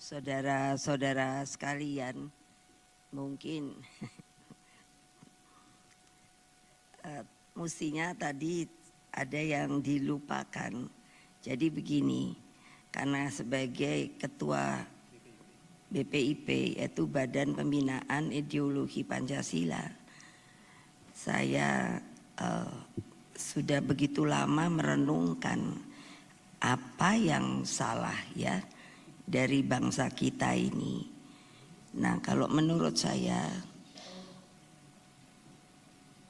saudara-saudara sekalian, mungkin mestinya tadi ada yang dilupakan. Jadi begini, karena sebagai ketua BPIP, yaitu Badan Pembinaan Ideologi Pancasila, saya sudah begitu lama merenungkan apa yang salah ya dari bangsa kita ini. Nah, kalau menurut saya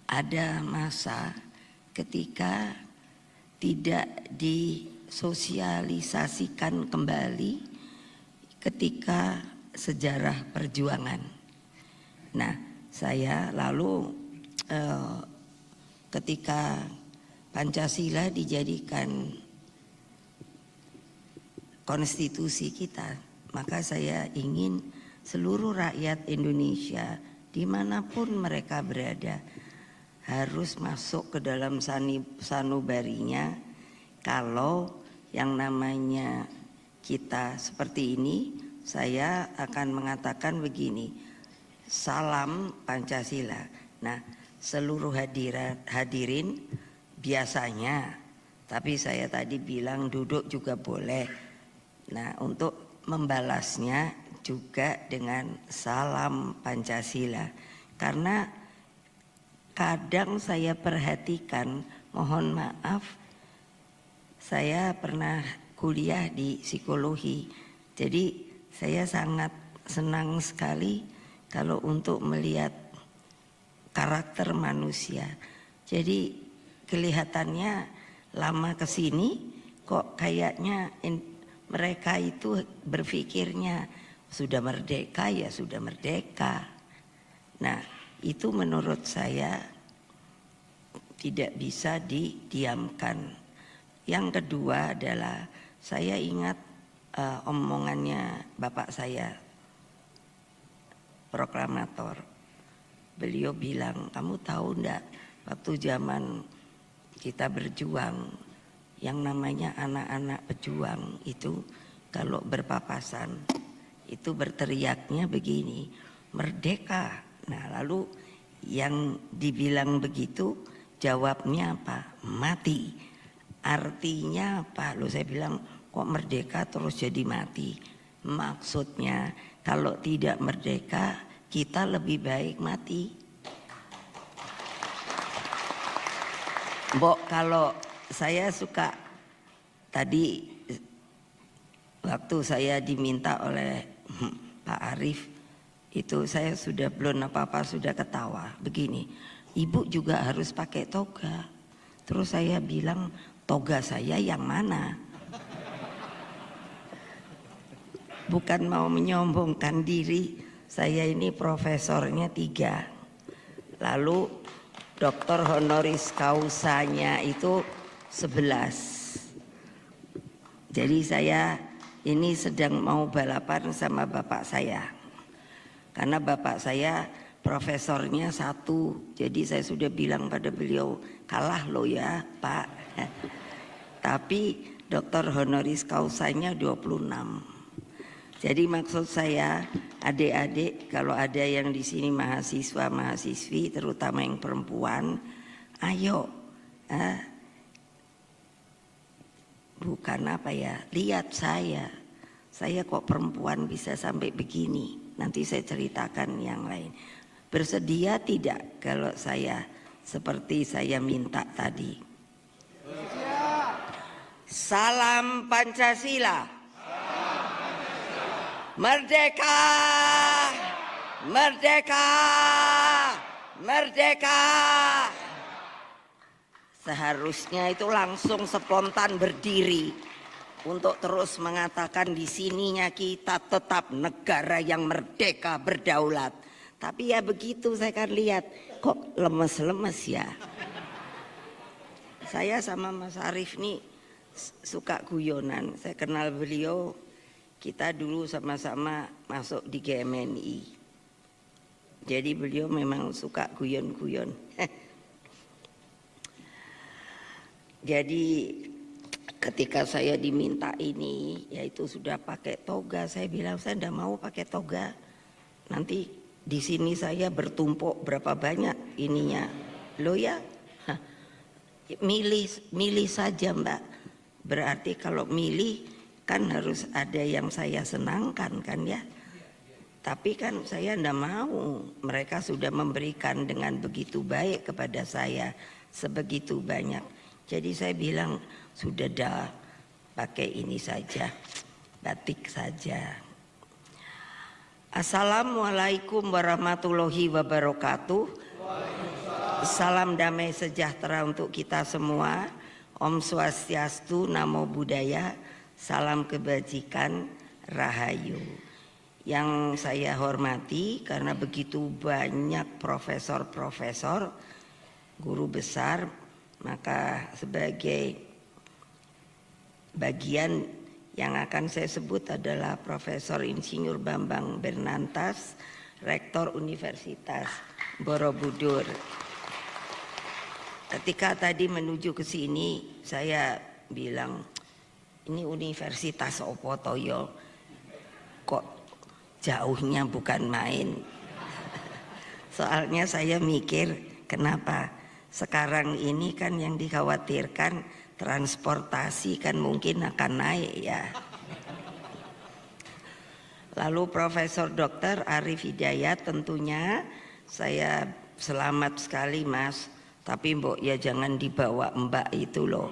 ada masa ketika tidak disosialisasikan kembali ketika sejarah perjuangan. Nah, saya lalu ketika Pancasila dijadikan konstitusi kita, maka saya ingin seluruh rakyat Indonesia dimanapun mereka berada harus masuk ke dalam sanubarinya. Kalau yang namanya kita seperti ini, saya akan mengatakan begini, salam Pancasila. Nah, seluruh hadirin biasanya, tapi saya tadi bilang duduk juga boleh. Nah, untuk membalasnya juga dengan salam Pancasila. Karena kadang saya perhatikan, mohon maaf, saya pernah kuliah di psikologi. Jadi saya sangat senang sekali kalau untuk melihat karakter manusia. Jadi kelihatannya lama kesini kok kayaknya mereka itu berpikirnya sudah merdeka ya sudah merdeka. Nah, itu menurut saya tidak bisa didiamkan. Yang kedua adalah saya ingat omongannya bapak saya, proklamator. Beliau bilang, kamu tahu enggak waktu zaman kita berjuang, yang namanya anak-anak pejuang itu kalau berpapasan itu berteriaknya begini, merdeka. Nah, lalu yang dibilang begitu jawabnya apa? Mati. Artinya apa? Loh, saya bilang kok merdeka terus jadi mati. Maksudnya kalau tidak merdeka kita lebih baik mati. Mbok, kalau saya suka tadi waktu saya diminta oleh Pak Arief itu, saya sudah belum apa-apa sudah ketawa begini, ibu juga harus pakai toga. Terus saya bilang, toga saya yang mana? Bukan mau menyombongkan diri, saya ini profesornya 3, lalu doktor honoris causanya itu 11. Jadi saya ini sedang mau balapan sama bapak saya. Karena bapak saya profesornya 1. Jadi saya sudah bilang pada beliau, kalah lo ya Pak. Tapi doktor honoris causanya 26. Jadi maksud saya, adik-adik, kalau ada yang di sini mahasiswa, mahasiswi, terutama yang perempuan, ayo, bukan apa ya, lihat saya kok perempuan bisa sampai begini. Nanti saya ceritakan yang lain. Bersedia tidak kalau saya seperti saya minta tadi? Salam Pancasila. Merdeka, merdeka, merdeka. Seharusnya itu langsung spontan berdiri untuk terus mengatakan di sininya kita tetap negara yang merdeka berdaulat. Tapi ya begitu, saya kan lihat kok lemes-lemes ya. Saya sama Mas Arief nih suka guyonan. Saya kenal beliau, kita dulu sama-sama masuk di GMNI. Jadi beliau memang suka guyon-guyon. Jadi ketika saya diminta ini, yaitu sudah pakai toga, saya bilang saya tidak mau pakai toga. Nanti di sini saya bertumpuk berapa banyak ininya. Loh ya, milih saja Mbak. Berarti kalau milih kan harus ada yang saya senangkan kan ya. Tapi kan saya tidak mau. Mereka sudah memberikan dengan begitu baik kepada saya, sebegitu banyak. Jadi saya bilang sudah dah, pakai ini saja, batik saja. Assalamualaikum warahmatullahi wabarakatuh. Salam damai sejahtera untuk kita semua. Om Swastiastu, Namo Buddhaya, salam kebajikan, Rahayu. Yang saya hormati karena begitu banyak profesor-profesor, guru besar, maka sebagai bagian yang akan saya sebut adalah Profesor Insinyur Bambang Bernantas, Rektor Universitas Borobudur. Ketika tadi menuju ke sini, saya bilang, ini universitas opo toyo, kok jauhnya bukan main. Soalnya saya mikir, kenapa sekarang ini kan yang dikhawatirkan transportasi kan mungkin akan naik ya. Lalu Profesor Dr. Arif Hidayat, tentunya saya selamat sekali Mas, tapi mbok ya jangan dibawa Mbak itu loh.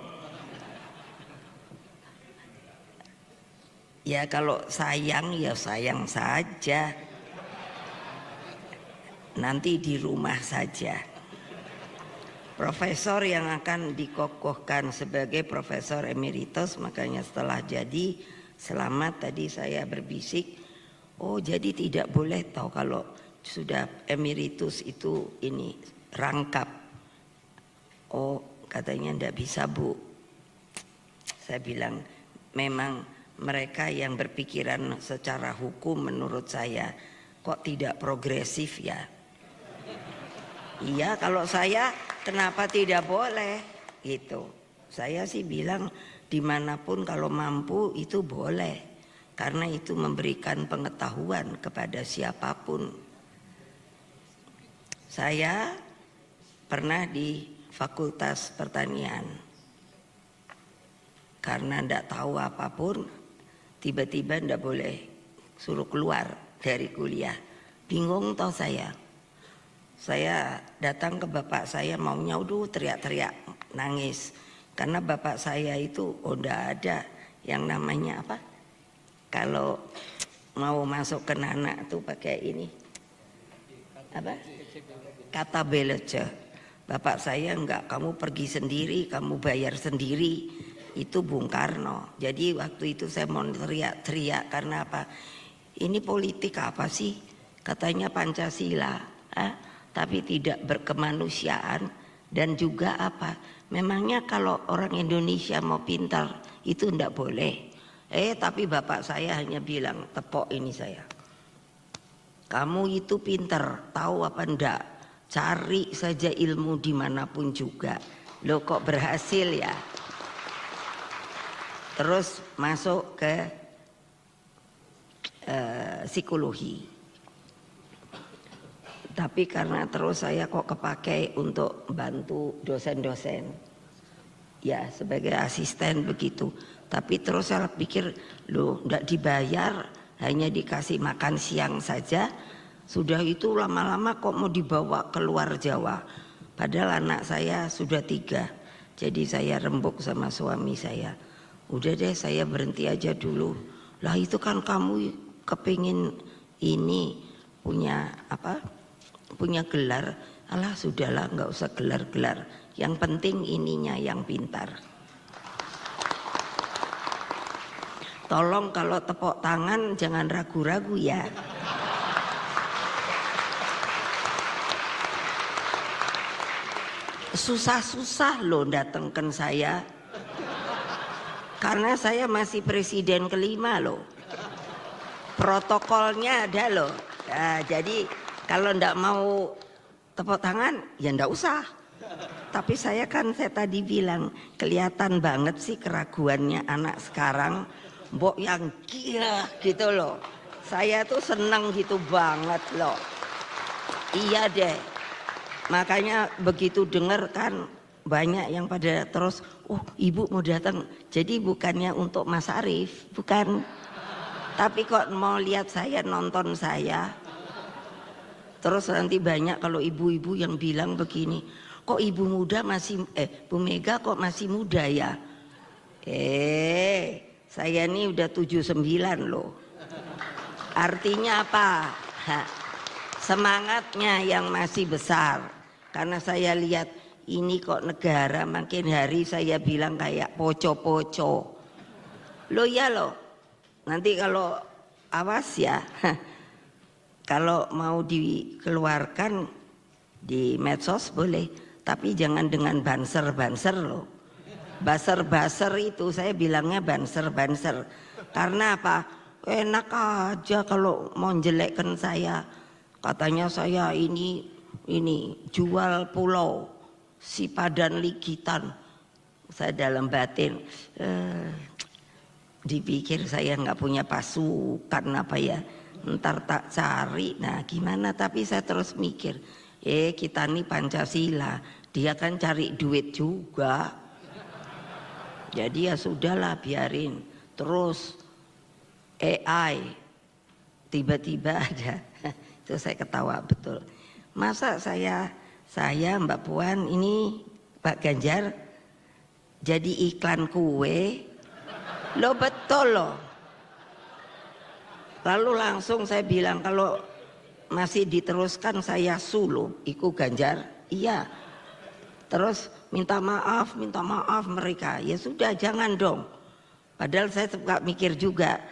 Ya kalau sayang ya sayang saja, nanti di rumah saja. Profesor yang akan dikokohkan sebagai Profesor Emeritus, makanya setelah jadi selamat tadi saya berbisik, oh jadi tidak boleh tahu kalau sudah Emeritus itu ini rangkap. Oh katanya ndak bisa Bu. Saya bilang memang mereka yang berpikiran secara hukum menurut saya kok tidak progresif ya. Iya kalau saya kenapa tidak boleh gitu. Saya sih bilang dimanapun kalau mampu itu boleh. Karena itu memberikan pengetahuan kepada siapapun. Saya pernah di Fakultas Pertanian. Karena tidak tahu apapun, tiba-tiba tidak boleh suruh keluar dari kuliah. Bingung toh saya. Saya datang ke bapak saya maunya udah teriak-teriak nangis karena bapak saya itu udah ada yang namanya apa kalau mau masuk ke anak tuh pakai ini apa kata belece. Bapak saya enggak, kamu pergi sendiri, kamu bayar sendiri, itu Bung Karno. Jadi waktu itu saya mau teriak-teriak karena apa, ini politik apa sih, katanya Pancasila tapi tidak berkemanusiaan. Dan juga apa, memangnya kalau orang Indonesia mau pintar itu enggak boleh. Tapi bapak saya hanya bilang, tepok ini saya, kamu itu pintar, tahu apa enggak, cari saja ilmu dimanapun juga. Loh kok berhasil ya. Terus masuk ke psikologi. Tapi karena terus saya kok kepakai untuk bantu dosen-dosen, ya sebagai asisten begitu. Tapi terus saya pikir, loh enggak dibayar, hanya dikasih makan siang saja. Sudah itu lama-lama kok mau dibawa keluar Jawa. Padahal anak saya sudah 3. Jadi saya rembuk sama suami saya. Udah deh saya berhenti aja dulu. Lah itu kan kamu kepingin ini punya apa? Punya gelar. Alah sudahlah nggak usah gelar-gelar. Yang penting ininya yang pintar. Tolong kalau tepuk tangan jangan ragu-ragu ya. Susah-susah loh datangkan saya. Karena saya masih presiden kelima loh. Protokolnya ada loh. Nah, jadi kalau ndak mau tepuk tangan ya ndak usah. Tapi saya tadi bilang kelihatan banget sih keraguannya anak sekarang, mbok yang gila gitu loh. Saya tuh seneng gitu banget loh. Iya deh. Makanya begitu denger kan banyak yang pada terus, oh ibu mau datang. Jadi bukannya untuk Mas Arief, bukan. Tapi kok mau lihat saya, nonton saya. Terus nanti banyak kalau ibu-ibu yang bilang begini, kok ibu muda masih, Bu Mega kok masih muda ya? Saya ini udah 79 loh. Artinya apa? Semangatnya yang masih besar. Karena saya lihat ini kok negara makin hari saya bilang kayak poco-poco. Loh ya loh. Nanti kalau awas ya. Kalau mau dikeluarkan di medsos boleh, tapi jangan dengan banser-banser loh. Baser-baser itu saya bilangnya banser-banser. Karena apa? Enak aja kalau mau jelekkan saya. Katanya saya ini jual pulau si Padan Ligitan. Saya dalam batin dipikir saya nggak punya pasukan apa ya. Ntar tak cari, nah gimana, tapi saya terus mikir, kita nih Pancasila, dia kan cari duit juga, jadi ya sudahlah biarin. Terus AI tiba-tiba ada, itu saya ketawa betul. Masa saya Mbak Puan ini Pak Ganjar jadi iklan kue, lo betul loh. Lalu langsung saya bilang kalau masih diteruskan saya suluh iku Ganjar, iya. Terus minta maaf mereka. Ya sudah jangan dong. Padahal saya suka mikir juga,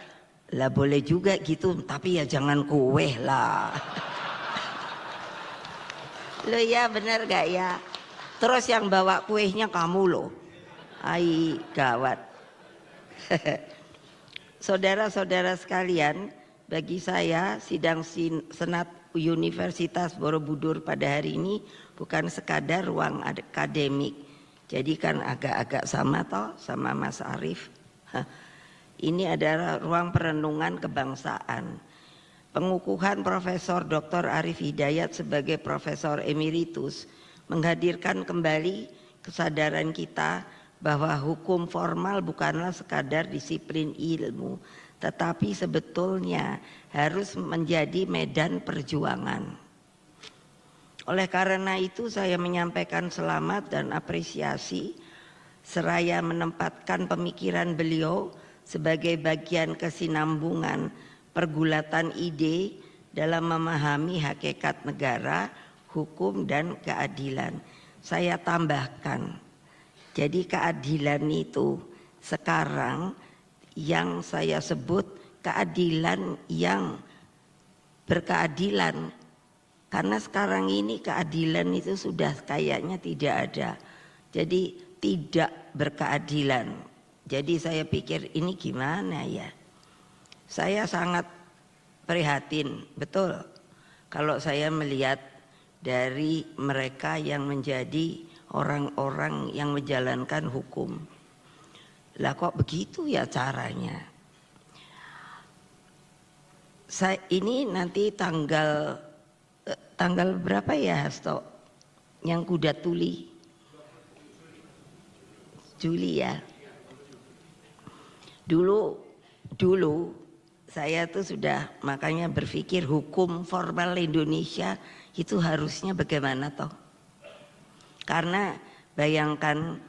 lah boleh juga gitu, tapi ya jangan kue lah. Loh ya bener gak ya? Terus yang bawa kuenya kamu loh. Ai gawat. Saudara-saudara sekalian, bagi saya sidang Senat Universitas Borobudur pada hari ini bukan sekadar ruang akademik. Jadi kan agak-agak sama toh sama Mas Arief. Ini adalah ruang perenungan kebangsaan. Pengukuhan Profesor Dr. Arief Hidayat sebagai Profesor Emeritus menghadirkan kembali kesadaran kita bahwa hukum formal bukanlah sekadar disiplin ilmu, tetapi sebetulnya harus menjadi medan perjuangan. Oleh karena itu saya menyampaikan selamat dan apresiasi seraya menempatkan pemikiran beliau sebagai bagian kesinambungan pergulatan ide dalam memahami hakikat negara, hukum dan keadilan. Saya tambahkan, jadi keadilan itu sekarang yang saya sebut keadilan yang berkeadilan, karena sekarang ini keadilan itu sudah kayaknya tidak ada, jadi tidak berkeadilan. Jadi saya pikir ini gimana ya, saya sangat prihatin betul kalau saya melihat dari mereka yang menjadi orang-orang yang menjalankan hukum. Lah kok begitu ya caranya? Ini nanti tanggal berapa ya Hasto? Yang kuda tuli? Juli ya. Dulu saya tuh sudah makanya berpikir hukum formal Indonesia itu harusnya bagaimana toh? Karena bayangkan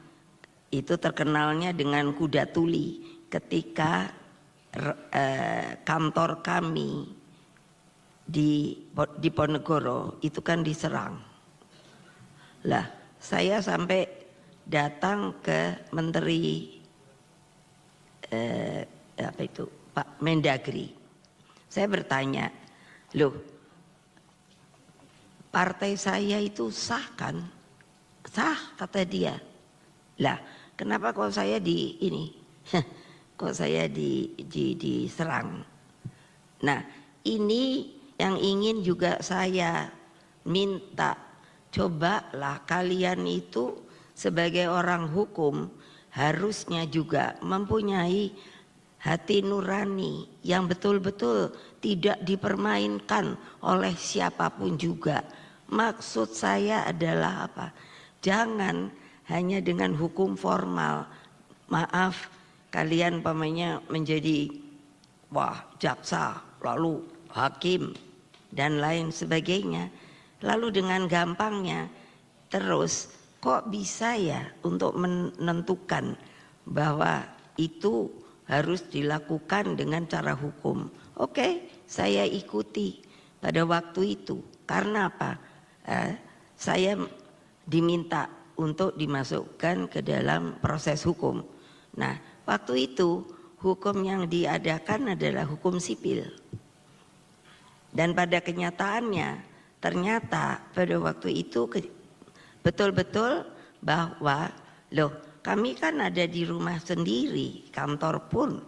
itu terkenalnya dengan kuda tuli ketika kantor kami di Ponegoro itu kan diserang. Lah saya sampai datang ke Menteri Pak Mendagri. Saya bertanya, loh partai saya itu sah kan? Sah kata dia. Lah kenapa kok saya kok saya diserang? Nah ini yang ingin juga saya minta Cobalah kalian itu sebagai orang hukum harusnya juga mempunyai hati nurani yang betul-betul tidak dipermainkan oleh siapapun juga. Maksud saya adalah apa? Jangan hanya dengan hukum formal. Maaf, kalian pamannya menjadi jaksa, lalu hakim dan lain sebagainya. Lalu dengan gampangnya terus kok bisa ya untuk menentukan bahwa itu harus dilakukan dengan cara hukum. Oke, saya ikuti pada waktu itu. Karena apa? Saya diminta untuk dimasukkan ke dalam proses hukum. Nah, waktu itu hukum yang diadakan adalah hukum sipil. Dan pada kenyataannya ternyata pada waktu itu betul-betul bahwa kami kan ada di rumah sendiri, kantor pun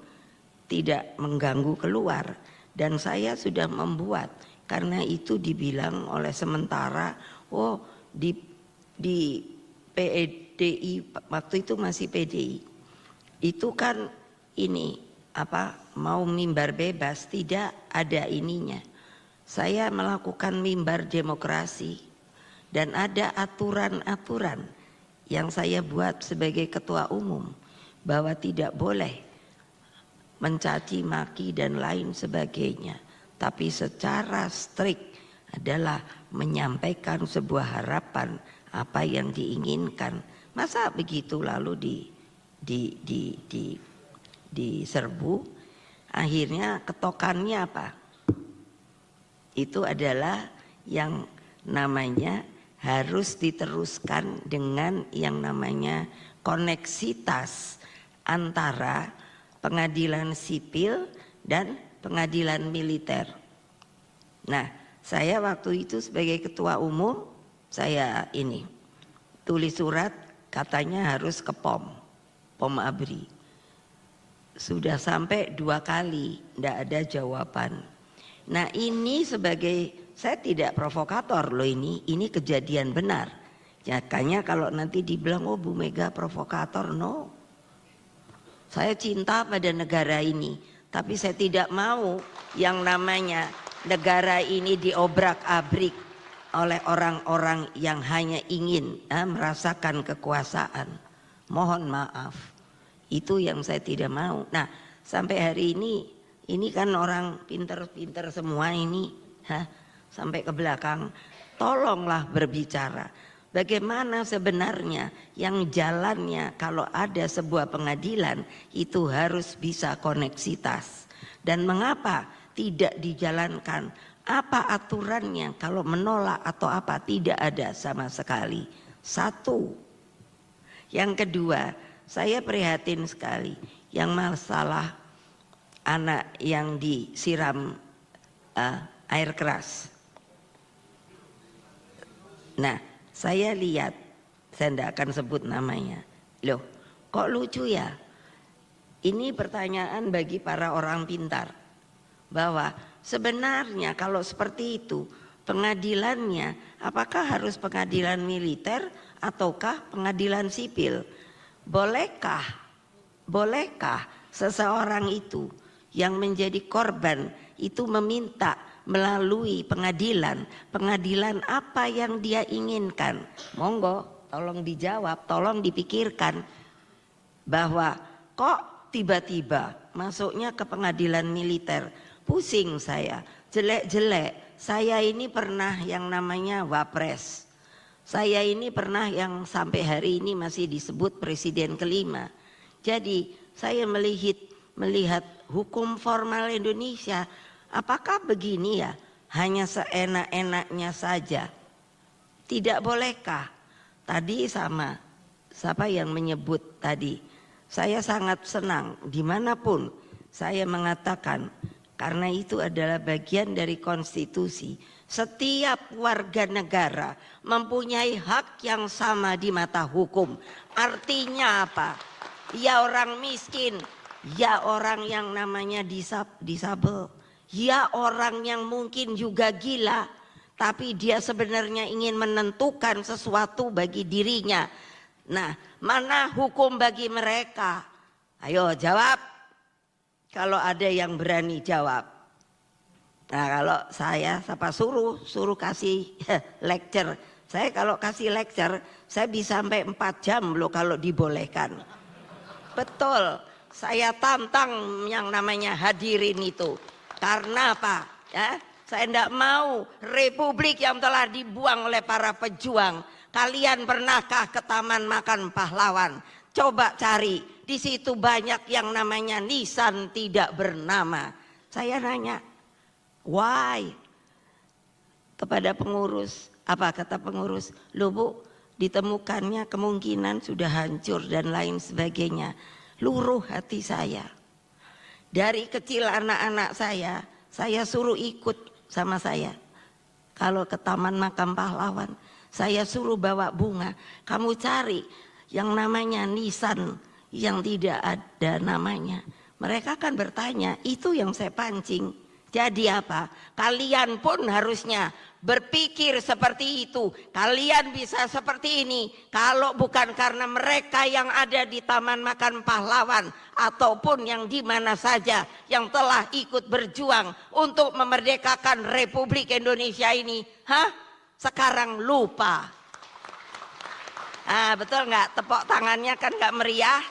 tidak mengganggu keluar. Dan saya sudah membuat, karena itu dibilang oleh sementara, di PDI, waktu itu masih PDI, itu kan ini mau mimbar bebas, tidak ada ininya. Saya melakukan mimbar demokrasi dan ada aturan-aturan yang saya buat sebagai ketua umum bahwa tidak boleh mencaci maki dan lain sebagainya, tapi secara strict adalah menyampaikan sebuah harapan apa yang diinginkan. Masa begitu lalu diserbu? Akhirnya ketokannya apa? Itu adalah yang namanya harus diteruskan dengan yang namanya koneksitas antara pengadilan sipil dan pengadilan militer. Nah, saya waktu itu sebagai ketua umum, saya tulis surat, katanya harus ke POM ABRI. Sudah sampai 2 kali, tidak ada jawaban. Nah, ini saya tidak provokator loh, ini kejadian benar. Makanya kalau nanti dibilang Bu Mega provokator, no. Saya cinta pada negara ini, tapi saya tidak mau yang namanya negara ini diobrak-abrik oleh orang-orang yang hanya ingin merasakan kekuasaan. Mohon maaf, itu yang saya tidak mau. Nah, sampai hari ini kan orang pinter-pinter semua ini, sampai ke belakang, tolonglah berbicara. Bagaimana sebenarnya yang jalannya kalau ada sebuah pengadilan itu harus bisa koneksitas. Dan mengapa tidak dijalankan? Apa aturannya kalau menolak atau apa? Tidak ada sama sekali. Satu. Yang kedua, saya prihatin sekali yang masalah anak yang disiram air keras. Nah, saya lihat, saya tidak akan sebut namanya. Loh, kok lucu ya? Ini pertanyaan bagi para orang pintar. Bahwa sebenarnya kalau seperti itu, pengadilannya apakah harus pengadilan militer ataukah pengadilan sipil? Bolehkah seseorang itu yang menjadi korban itu meminta melalui pengadilan apa yang dia inginkan? Monggo, tolong dijawab, tolong dipikirkan bahwa kok tiba-tiba masuknya ke pengadilan militer. Pusing saya, jelek-jelek. Saya ini pernah yang namanya wapres. Saya ini pernah yang sampai hari ini masih disebut presiden kelima. Jadi saya melihat hukum formal Indonesia, apakah begini ya? Hanya seenak-enaknya saja. Tidak bolehkah? Tadi siapa yang menyebut tadi? Saya sangat senang dimanapun saya mengatakan, karena itu adalah bagian dari konstitusi. Setiap warga negara mempunyai hak yang sama di mata hukum. Artinya apa? Ya orang miskin, ya orang yang namanya disabel, ya orang yang mungkin juga gila. tapi dia sebenarnya ingin menentukan sesuatu bagi dirinya. Nah, mana hukum bagi mereka? Ayo jawab. Kalau ada yang berani jawab. Nah, kalau saya suruh kasih lecture. Saya kalau kasih lecture, saya bisa sampai 4 jam loh kalau dibolehkan. Betul, saya tantang yang namanya hadirin itu. Karena apa? Ya, saya tidak mau republik yang telah dibuang oleh para pejuang. Kalian pernahkah ke Taman Makan Pahlawan? Coba cari, di situ banyak yang namanya nisan tidak bernama. Saya nanya, why? Kepada pengurus, apa kata pengurus? Loh Bu, ditemukannya kemungkinan sudah hancur dan lain sebagainya. Luruh hati saya. Dari kecil anak-anak saya suruh ikut sama saya. Kalau ke Taman Makam Pahlawan, saya suruh bawa bunga. Kamu cari yang namanya nisan yang tidak ada namanya. Mereka akan bertanya, itu yang saya pancing. Jadi apa? Kalian pun harusnya berpikir seperti itu. Kalian bisa seperti ini kalau bukan karena mereka yang ada di Taman Makan Pahlawan ataupun yang di mana saja yang telah ikut berjuang untuk memerdekakan Republik Indonesia ini. Sekarang lupa. Betul nggak? Tepuk tangannya kan nggak meriah?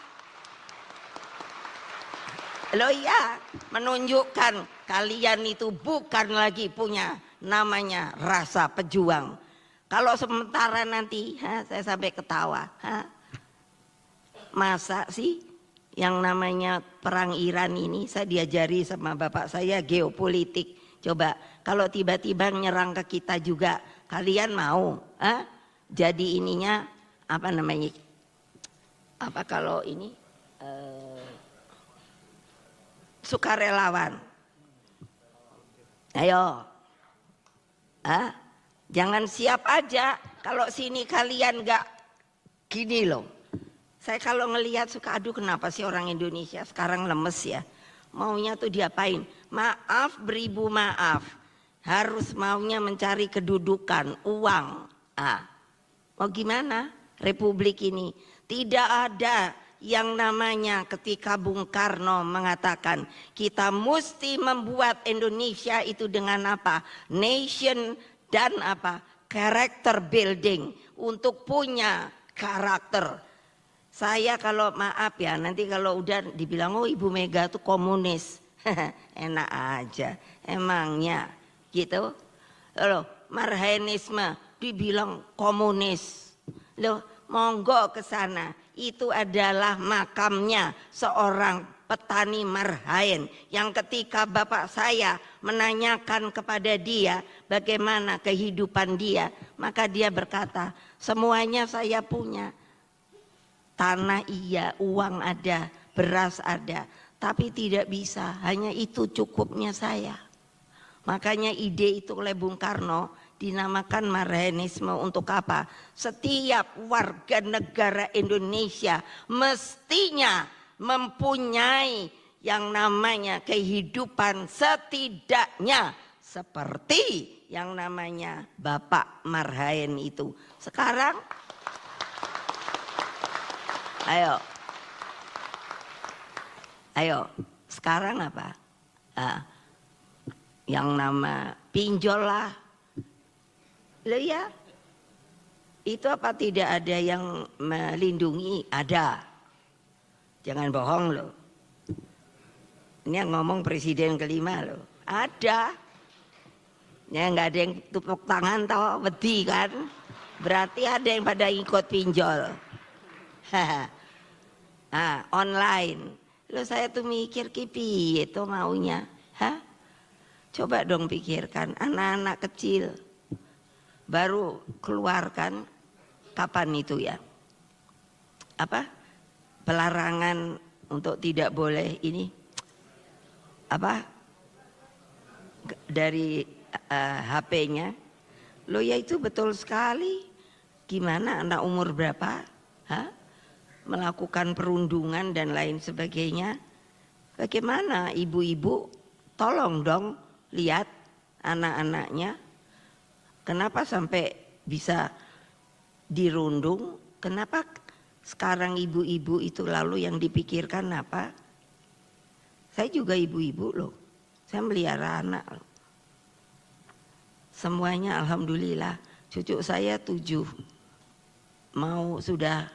Loh iya, menunjukkan kalian itu bukan lagi punya namanya rasa pejuang. Kalau sementara nanti, saya sampai ketawa. Masa sih yang namanya perang Iran ini, saya diajari sama bapak saya geopolitik. Coba kalau tiba-tiba nyerang ke kita juga, kalian mau? Jadi ininya apa namanya? Apa kalau ini? Sukarelawan. Ayo. Jangan siap aja kalau sini kalian gak gini loh. Saya kalau ngelihat suka aduh kenapa sih orang Indonesia sekarang lemes ya. Maunya tuh diapain? Maaf beribu maaf. Harus maunya mencari kedudukan, uang. Mau gimana Republik ini? Tidak ada yang namanya ketika Bung Karno mengatakan kita mesti membuat Indonesia itu dengan apa? Nation dan apa? Character building, untuk punya karakter. Saya kalau maaf ya, nanti kalau udah dibilang oh Ibu Mega tuh komunis. Enak aja, emangnya gitu. Loh, marhaenisme dibilang komunis. Loh, monggo ke sana. Itu adalah makamnya seorang petani Marhaen yang ketika bapak saya menanyakan kepada dia bagaimana kehidupan dia, maka dia berkata, semuanya saya punya. Tanah iya, uang ada, beras ada, tapi tidak bisa, hanya itu cukupnya saya. Makanya ide itu oleh Bung Karno dinamakan marhaenisme. Untuk apa? Setiap warga negara Indonesia mestinya mempunyai yang namanya kehidupan setidaknya seperti yang namanya Bapak Marhaen itu. Sekarang ayo sekarang apa? Yang nama pinjol lah. Loh ya, itu apa tidak ada yang melindungi? Ada. Jangan bohong loh. Ini yang ngomong presiden kelima loh. Ada. Ya nggak ada yang tepuk tangan tau, wedi kan? Berarti ada yang pada ikut pinjol. Online. Loh saya tuh mikir kipi itu maunya. Coba dong pikirkan anak-anak kecil baru keluarkan kapan itu ya? Apa? Pelarangan untuk tidak boleh ini apa? Dari HP-nya. Loh ya itu betul sekali. Gimana anak umur berapa? Melakukan perundungan dan lain sebagainya. Bagaimana ibu-ibu? Tolong dong lihat anak-anaknya. Kenapa sampai bisa dirundung? Kenapa sekarang ibu-ibu itu lalu yang dipikirkan apa? Saya juga ibu-ibu loh. Saya melihara anak loh. Semuanya alhamdulillah. Cucu saya 7. Mau sudah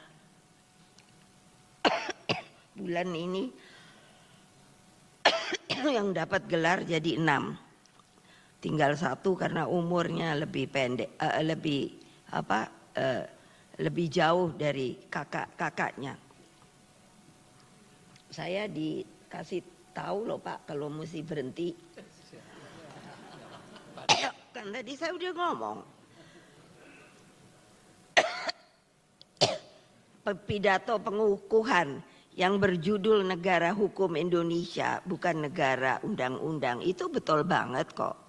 bulan ini yang dapat gelar jadi 6. Tinggal 1 karena umurnya lebih pendek, lebih jauh dari kakaknya. Saya dikasih tahu loh Pak kalau mesti berhenti. Kan tadi saya udah ngomong. Pidato pengukuhan yang berjudul Negara Hukum Indonesia bukan negara undang-undang itu betul banget kok.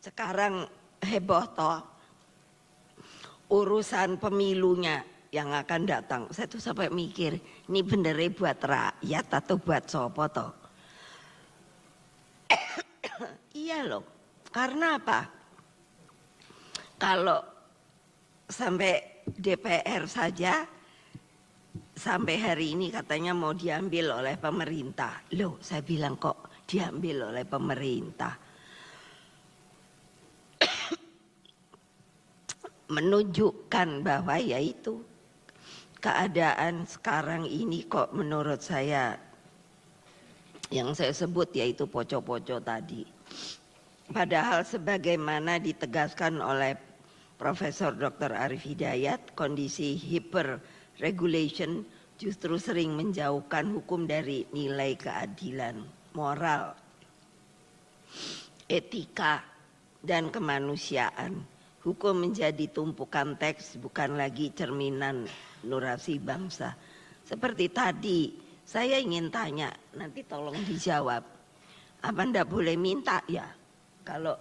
Sekarang heboh toh urusan pemilunya yang akan datang. Saya tuh sampai mikir, ini benernya buat rakyat atau buat sopo toh? Iya loh, karena apa? Kalau sampai DPR saja sampai hari ini katanya mau diambil oleh pemerintah. Loh, saya bilang kok diambil oleh pemerintah? Menunjukkan bahwa yaitu keadaan sekarang ini kok menurut saya yang saya sebut yaitu poco-poco tadi. Padahal sebagaimana ditegaskan oleh Profesor Dr. Arif Hidayat, kondisi hyper regulation justru sering menjauhkan hukum dari nilai keadilan, moral, etika, dan kemanusiaan. Hukum menjadi tumpukan teks, bukan lagi cerminan nurasi bangsa. Seperti tadi, saya ingin tanya, nanti tolong dijawab. Apa ndak boleh minta ya? Kalau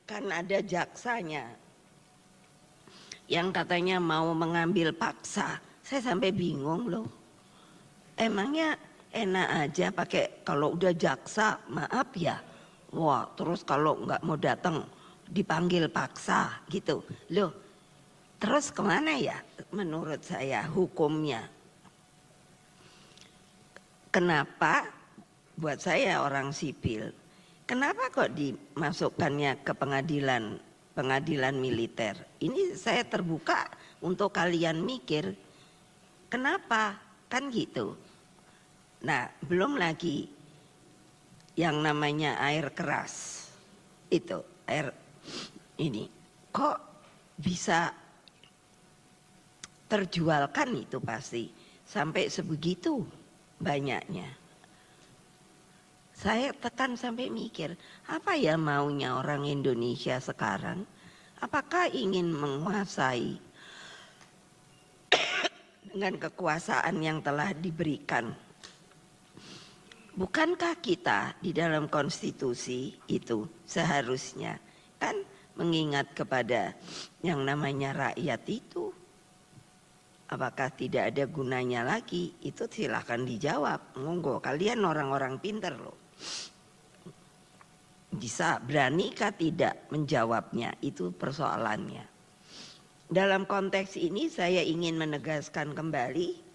kan ada jaksanya yang katanya mau mengambil paksa. Saya sampai bingung loh. Emangnya enak aja pakai kalau udah jaksa, maaf ya. Wah, terus kalau nggak mau datang dipanggil paksa gitu. Loh, terus kemana ya menurut saya hukumnya? Kenapa buat saya orang sipil, kenapa kok dimasukkannya ke pengadilan militer? Ini saya terbuka untuk kalian mikir, kenapa? Kan gitu. Nah, belum lagi yang namanya air keras. Itu, air ini. Kok bisa terjualkan itu pasti sampai sebegitu banyaknya. Saya tekan sampai mikir, apa ya maunya orang Indonesia sekarang? Apakah ingin menguasai dengan kekuasaan yang telah diberikan? Bukankah kita di dalam konstitusi itu seharusnya kan mengingat kepada yang namanya rakyat itu? Apakah tidak ada gunanya lagi? Itu silahkan dijawab. Monggo, kalian orang-orang pinter loh. Bisa, beranikah tidak menjawabnya? Itu persoalannya. Dalam konteks ini saya ingin menegaskan kembali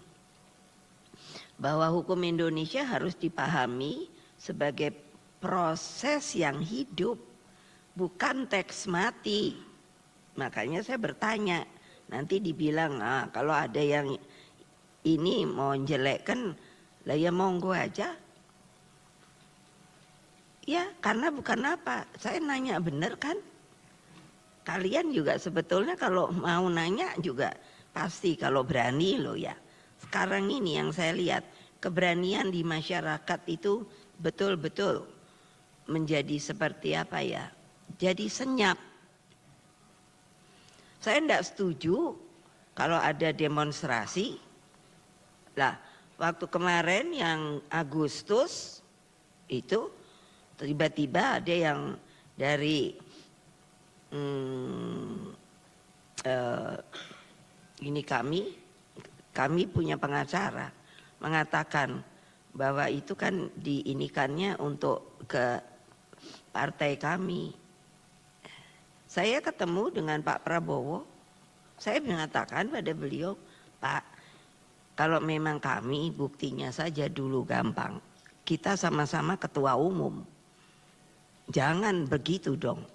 bahwa hukum Indonesia harus dipahami sebagai proses yang hidup, bukan teks mati. Makanya saya bertanya, nanti dibilang kalau ada yang ini mau jelekkan, lah ya monggo aja. Ya karena bukan apa, saya nanya bener kan? Kalian juga sebetulnya kalau mau nanya juga pasti kalau berani loh ya. Sekarang ini yang saya lihat keberanian di masyarakat itu betul-betul menjadi seperti apa ya? Jadi senyap. Saya tidak setuju kalau ada demonstrasi. Lah, waktu kemarin yang Agustus itu tiba-tiba ada yang dari ini kami punya pengacara mengatakan bahwa itu kan diinikannya untuk ke partai kami. Saya ketemu dengan Pak Prabowo, saya mengatakan pada beliau, Pak, kalau memang kami buktinya saja dulu gampang, kita sama-sama ketua umum. Jangan begitu dong,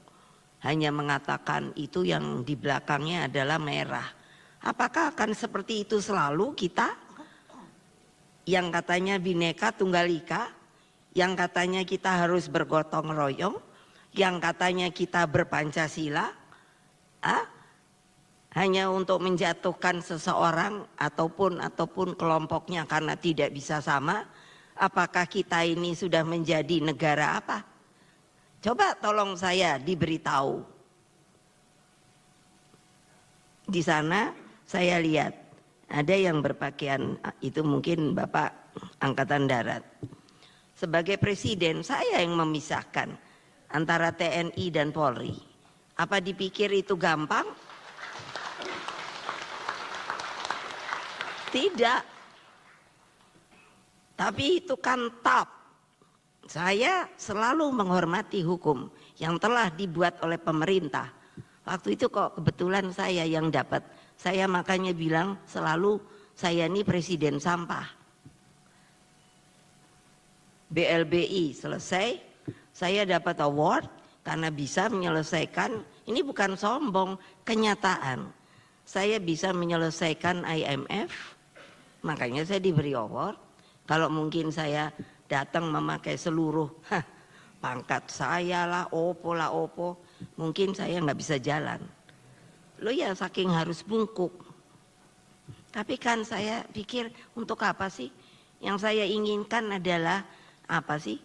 hanya mengatakan itu yang di belakangnya adalah merah. Apakah akan seperti itu selalu kita? Yang katanya Bhinneka Tunggal Ika, yang katanya kita harus bergotong royong, yang katanya kita berpancasila, hanya untuk menjatuhkan seseorang ataupun kelompoknya karena tidak bisa sama. Apakah kita ini sudah menjadi negara apa? Coba tolong saya diberitahu. Di sana saya lihat ada yang berpakaian, itu mungkin Bapak Angkatan Darat. Sebagai presiden saya yang memisahkan antara TNI dan Polri. Apa dipikir itu gampang? Tidak. Tapi itu kan TAP. Saya selalu menghormati hukum yang telah dibuat oleh pemerintah. Waktu itu kok kebetulan saya yang dapat. Saya makanya bilang selalu saya ini presiden sampah. BLBI selesai, saya dapat award karena bisa menyelesaikan, ini bukan sombong, kenyataan. Saya bisa menyelesaikan IMF, makanya saya diberi award. Kalau mungkin saya datang memakai seluruh pangkat saya lah, opo, mungkin saya nggak bisa jalan. Lo ya saking harus bungkuk. Tapi kan saya pikir untuk apa sih? Yang saya inginkan adalah apa sih?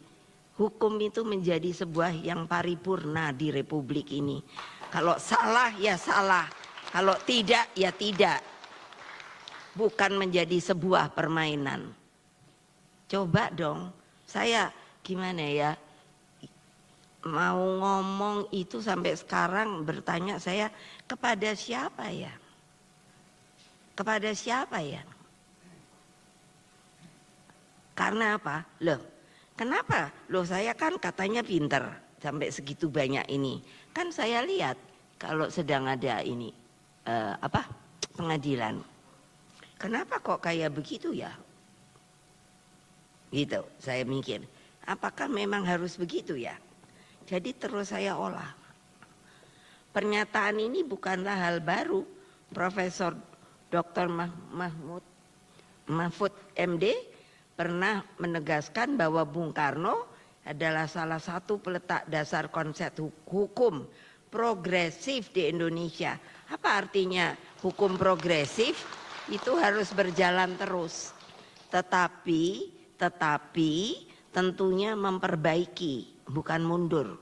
Hukum itu menjadi sebuah yang paripurna di Republik ini. Kalau salah ya salah, kalau tidak ya tidak. Bukan menjadi sebuah permainan. Coba dong, saya gimana ya, mau ngomong itu sampai sekarang bertanya saya kepada siapa ya? Kepada siapa ya? Karena apa? Loh, kenapa? Loh saya kan katanya pinter sampai segitu banyak ini. Kan saya lihat kalau sedang ada ini, pengadilan. Kenapa kok kayak begitu ya? Gitu, saya mikir, apakah memang harus begitu ya? Jadi terus saya olah. Pernyataan ini bukanlah hal baru. Profesor Dr. Mahfud MD pernah menegaskan bahwa Bung Karno adalah salah satu peletak dasar konsep hukum progresif di Indonesia. Apa artinya hukum progresif? Itu harus berjalan terus. Tetapi tentunya memperbaiki, bukan mundur,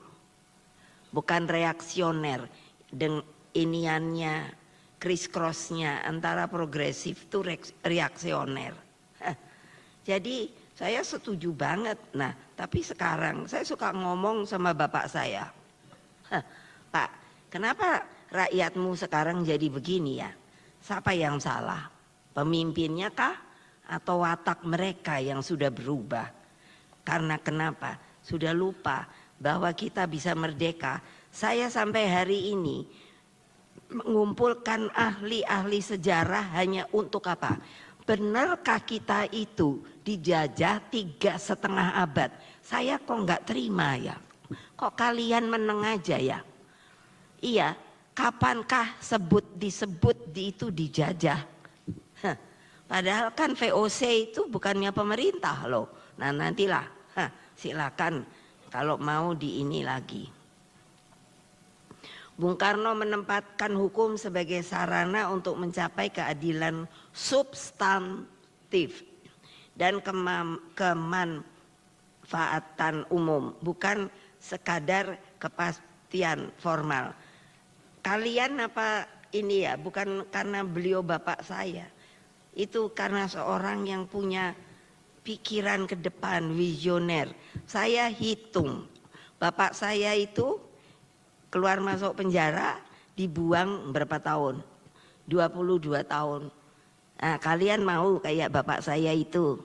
bukan reaksioner. Dengan iniannya, criss-crossnya antara progresif itu reaksioner. Jadi saya setuju banget. Nah, tapi sekarang saya suka ngomong sama bapak saya, Pak, kenapa rakyatmu sekarang jadi begini ya? Siapa yang salah? Pemimpinnya kah? Atau watak mereka yang sudah berubah? Karena kenapa? Sudah lupa bahwa kita bisa merdeka. Saya sampai hari ini mengumpulkan ahli-ahli sejarah hanya untuk apa? Benarkah kita itu dijajah 3,5 abad? Saya kok nggak terima ya. Kok kalian meneng aja ya? Iya, kapankah disebut itu dijajah? Padahal kan VOC itu bukannya pemerintah loh. Nah nantilah, silakan kalau mau di ini lagi. Bung Karno menempatkan hukum sebagai sarana untuk mencapai keadilan substantif dan kemanfaatan umum, bukan sekadar kepastian formal. Kalian apa ini ya, bukan karena beliau bapak saya. Itu karena seorang yang punya pikiran ke depan, visioner. Saya hitung, bapak saya itu keluar masuk penjara, dibuang berapa tahun? 22 tahun. Nah, kalian mau kayak bapak saya itu?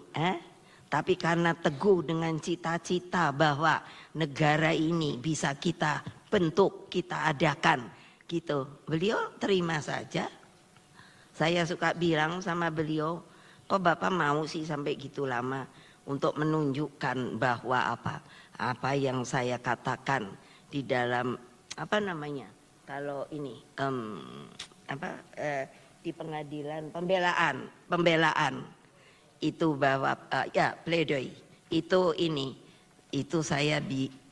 Tapi karena teguh dengan cita-cita bahwa negara ini bisa kita bentuk, kita adakan gitu. Beliau terima saja. Saya suka bilang sama beliau, kok Bapak mau sih sampai gitu lama untuk menunjukkan bahwa apa yang saya katakan di dalam apa namanya kalau ini di pengadilan pembelaan itu bahwa ya pledoi itu saya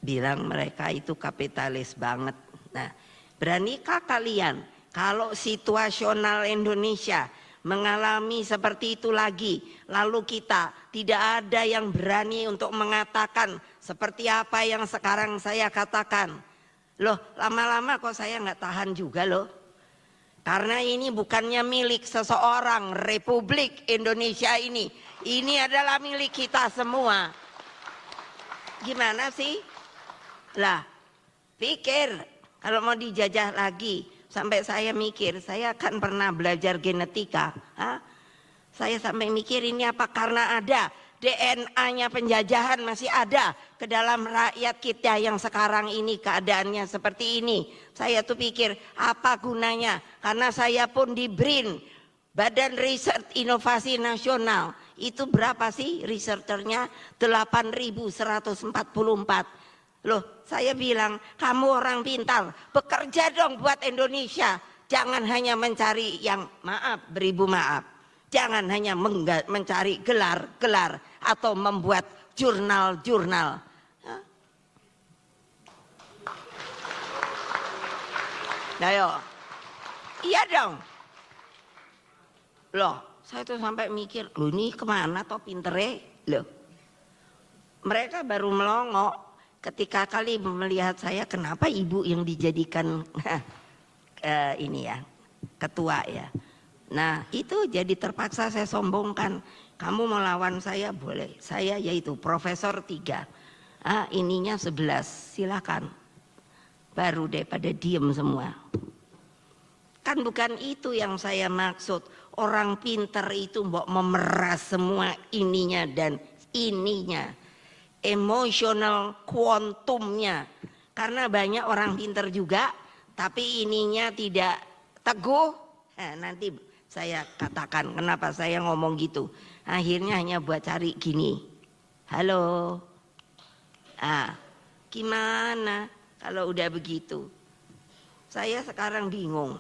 bilang mereka itu kapitalis banget. Nah, beranikah kalian kalau situasional Indonesia mengalami seperti itu lagi, lalu kita tidak ada yang berani untuk mengatakan seperti apa yang sekarang saya katakan? Loh, lama-lama kok saya nggak tahan juga loh. Karena ini bukannya milik seseorang, Republik Indonesia ini adalah milik kita semua. Gimana sih? Lah, pikir kalau mau dijajah lagi, sampai saya mikir, saya kan pernah belajar genetika. Saya sampai mikir ini apa karena ada DNA-nya penjajahan masih ada ke dalam rakyat kita yang sekarang ini keadaannya seperti ini. Saya tuh pikir apa gunanya, karena saya pun di BRIN, Badan Riset Inovasi Nasional. Itu berapa sih researchernya? 8.144. Loh, saya bilang kamu orang pintar, bekerja dong buat Indonesia. Jangan hanya mencari yang beribu maaf. Jangan hanya mencari gelar-gelar atau membuat jurnal-jurnal. Ayo, iya dong. Loh, saya tuh sampai mikir, loh ini kemana toh pintere? Loh, mereka baru melongo ketika kali melihat saya, kenapa ibu yang dijadikan ini ya, ketua ya. Nah itu jadi terpaksa saya sombongkan. Kamu mau lawan saya boleh. Saya yaitu profesor 3. Ininya 11. Silakan. Baru deh pada diem semua. Kan bukan itu yang saya maksud. Orang pinter itu mau memeras semua ininya dan ininya. Emosional kuantumnya. Karena banyak orang pinter juga. Tapi ininya tidak teguh. Nanti saya katakan kenapa saya ngomong gitu. Akhirnya hanya buat cari gini. Halo. Gimana kalau udah begitu? Saya sekarang bingung.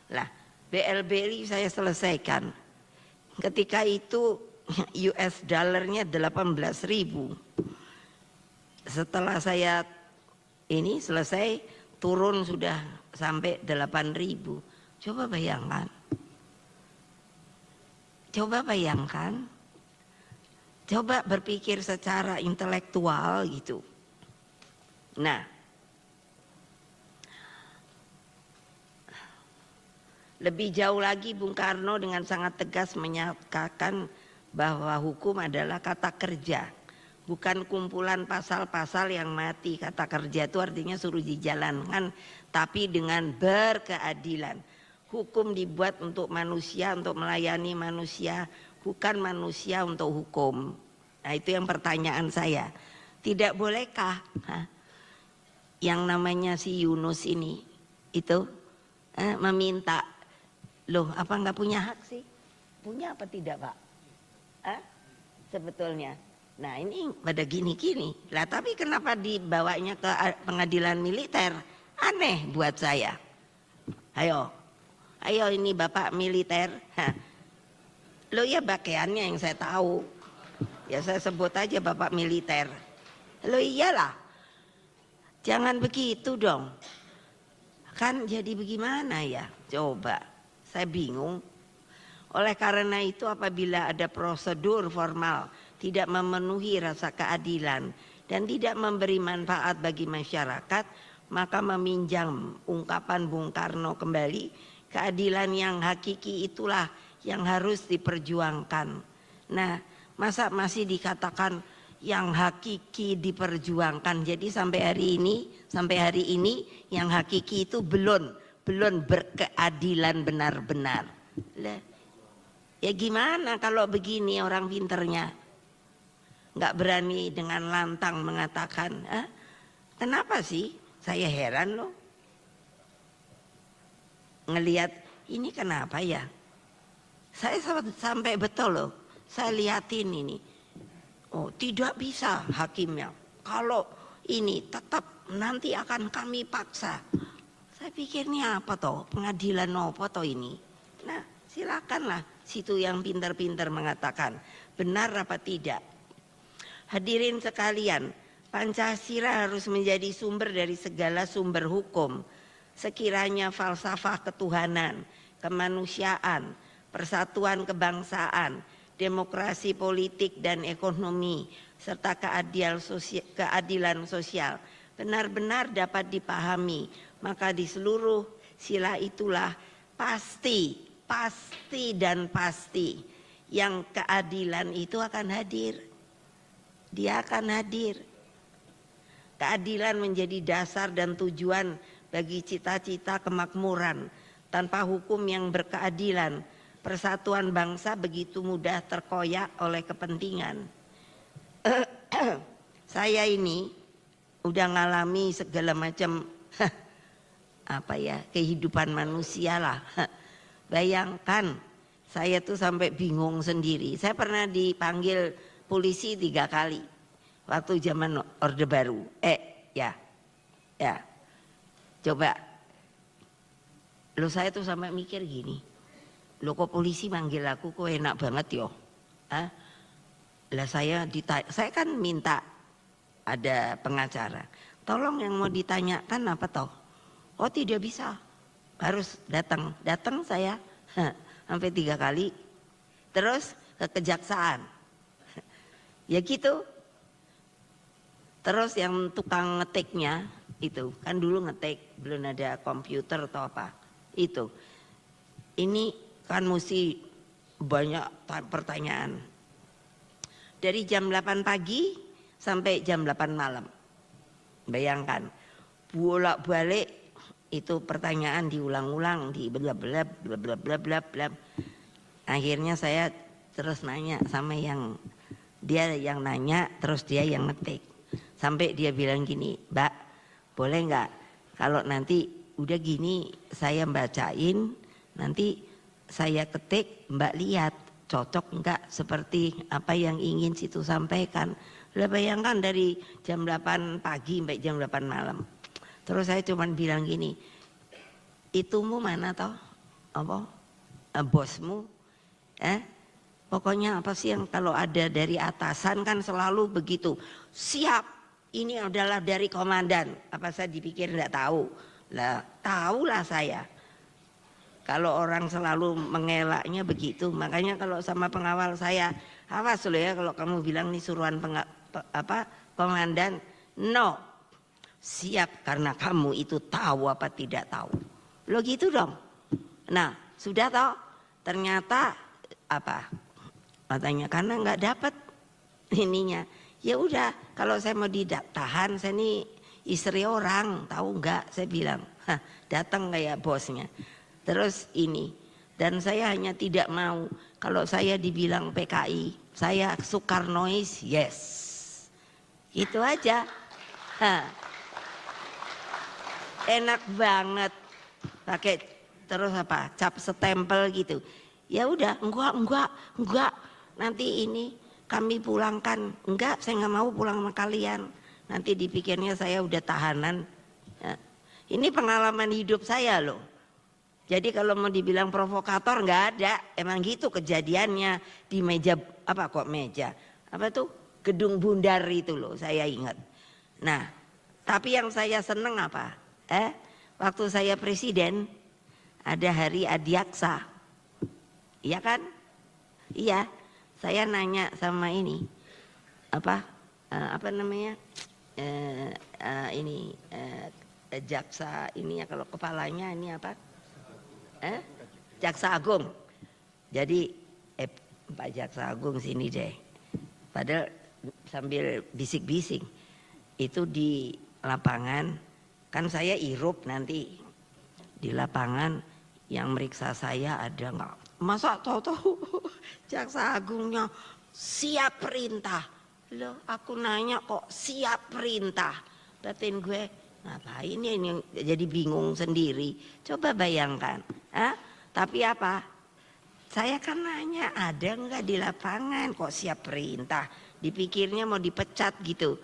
Lah, BLBI saya selesaikan. Ketika itu US dollarnya 18.000. Setelah saya ini selesai turun sudah sampai 8.000. Coba bayangkan. Coba berpikir secara intelektual gitu. Nah, lebih jauh lagi Bung Karno dengan sangat tegas menyatakan bahwa hukum adalah kata kerja, bukan kumpulan pasal-pasal yang mati. Kata kerja itu artinya suruh dijalankan, tapi dengan berkeadilan. Hukum dibuat untuk manusia, untuk melayani manusia, bukan manusia untuk hukum. Nah itu yang pertanyaan saya. Tidak bolehkah yang namanya si Yunus ini itu meminta, loh apa nggak punya hak sih? Punya apa tidak Pak? Sebetulnya. Nah ini pada gini-gini. Lah tapi kenapa dibawanya ke pengadilan militer? Aneh buat saya. Ayo ini Bapak militer. Lo ya pakaiannya yang saya tahu. Ya saya sebut aja Bapak militer. Lo iyalah. Jangan begitu dong. Kan jadi bagaimana ya? Coba. Saya bingung. Oleh karena itu apabila ada prosedur formal tidak memenuhi rasa keadilan dan tidak memberi manfaat bagi masyarakat, maka meminjam ungkapan Bung Karno kembali, keadilan yang hakiki itulah yang harus diperjuangkan. Nah, masa masih dikatakan yang hakiki diperjuangkan? Jadi sampai hari ini yang hakiki itu belum berkeadilan benar-benar. Ya gimana kalau begini orang pinternya? nggak berani dengan lantang mengatakan, kenapa sih? Saya heran loh ngelihat ini kenapa ya. Saya sampai betul loh, saya liatin ini. Oh, tidak bisa hakimnya. Kalau ini tetap nanti akan kami paksa. Saya pikir ini apa toh? Pengadilan apa toh ini? Nah, silakanlah situ yang pintar-pintar mengatakan benar apa tidak. Hadirin sekalian, Pancasila harus menjadi sumber dari segala sumber hukum. Sekiranya falsafah ketuhanan, kemanusiaan, persatuan kebangsaan, demokrasi politik dan ekonomi, serta keadilan sosial benar-benar dapat dipahami, maka di seluruh sila itulah pasti yang keadilan itu akan hadir. Dia akan hadir. Keadilan menjadi dasar dan tujuan bagi cita-cita kemakmuran. Tanpa hukum yang berkeadilan, persatuan bangsa begitu mudah terkoyak oleh kepentingan. Saya ini udah ngalami segala macam kehidupan manusia lah. Bayangkan, saya tuh sampai bingung sendiri. Saya pernah dipanggil polisi 3 kali waktu zaman Orde Baru. Ya. Coba, saya tuh sampai mikir gini, kok polisi manggil aku kok enak banget yo. Lah saya kan minta ada pengacara. Tolong yang mau ditanyakan apa toh? Oh tidak bisa, harus datang saya sampai 3 kali. Terus ke kejaksaan, ya gitu. Terus yang tukang ngetiknya itu kan dulu ngetik belum ada komputer atau apa itu. Ini kan mesti banyak pertanyaan. Dari jam 8 pagi sampai jam 8 malam. Bayangkan, bolak-balik itu pertanyaan diulang-ulang, di bla bla bla bla bla bla bla. Akhirnya saya terus nanya sama dia yang nanya, terus dia yang ngetik. Sampai dia bilang gini, Mbak, boleh nggak kalau nanti udah gini saya bacain, nanti saya ketik, Mbak lihat cocok enggak seperti apa yang ingin situ sampaikan. Lah bayangkan dari jam 8 pagi sampai jam 8 malam. Terus saya cuman bilang gini, itumu mana toh? Apa? Bosmu? Pokoknya apa sih yang kalau ada dari atasan kan selalu begitu. Siap, ini adalah dari komandan. Apa saya dipikir enggak tahu? Lah, tahulah saya. Kalau orang selalu mengelaknya begitu, makanya kalau sama pengawal saya, awas loh ya kalau kamu bilang nih suruhan komandan, no, siap karena kamu itu tahu apa tidak tahu. Lo gitu dong. Nah sudah toh, ternyata apa? Katanya karena nggak dapat ininya. Ya udah, kalau saya mau ditahan, saya ini istri orang, tahu nggak? Saya bilang, datang kayak bosnya. Terus ini, dan saya hanya tidak mau kalau saya dibilang PKI, saya Soekarnois, yes, itu aja. Enak banget, pakai terus apa? Cap stempel gitu. Ya udah, enggak, nanti ini kami pulangkan. Enggak, saya nggak mau pulang sama kalian. Nanti dipikirnya saya udah tahanan. Ini pengalaman hidup saya loh. Jadi kalau mau dibilang provokator nggak ada, emang gitu kejadiannya di meja gedung Bundar itu loh, saya ingat. Nah, tapi yang saya seneng apa? Waktu saya presiden ada hari Adiaksa, iya kan? Iya, saya nanya sama ini jaksa ini ya, kalau kepalanya ini apa? Jaksa Agung. Jadi Pak Jaksa Agung sini deh. Padahal sambil bisik-bisik. Itu di lapangan, kan saya irup nanti di lapangan, yang meriksa saya ada nggak? Masa tahu-tahu Jaksa Agungnya siap perintah, Loh, aku nanya kok siap perintah. Batin gue, ngapain ya ini, jadi bingung sendiri. Coba bayangkan. Tapi apa? Saya kan nanya, ada nggak di lapangan kok siap perintah? Dipikirnya mau dipecat gitu.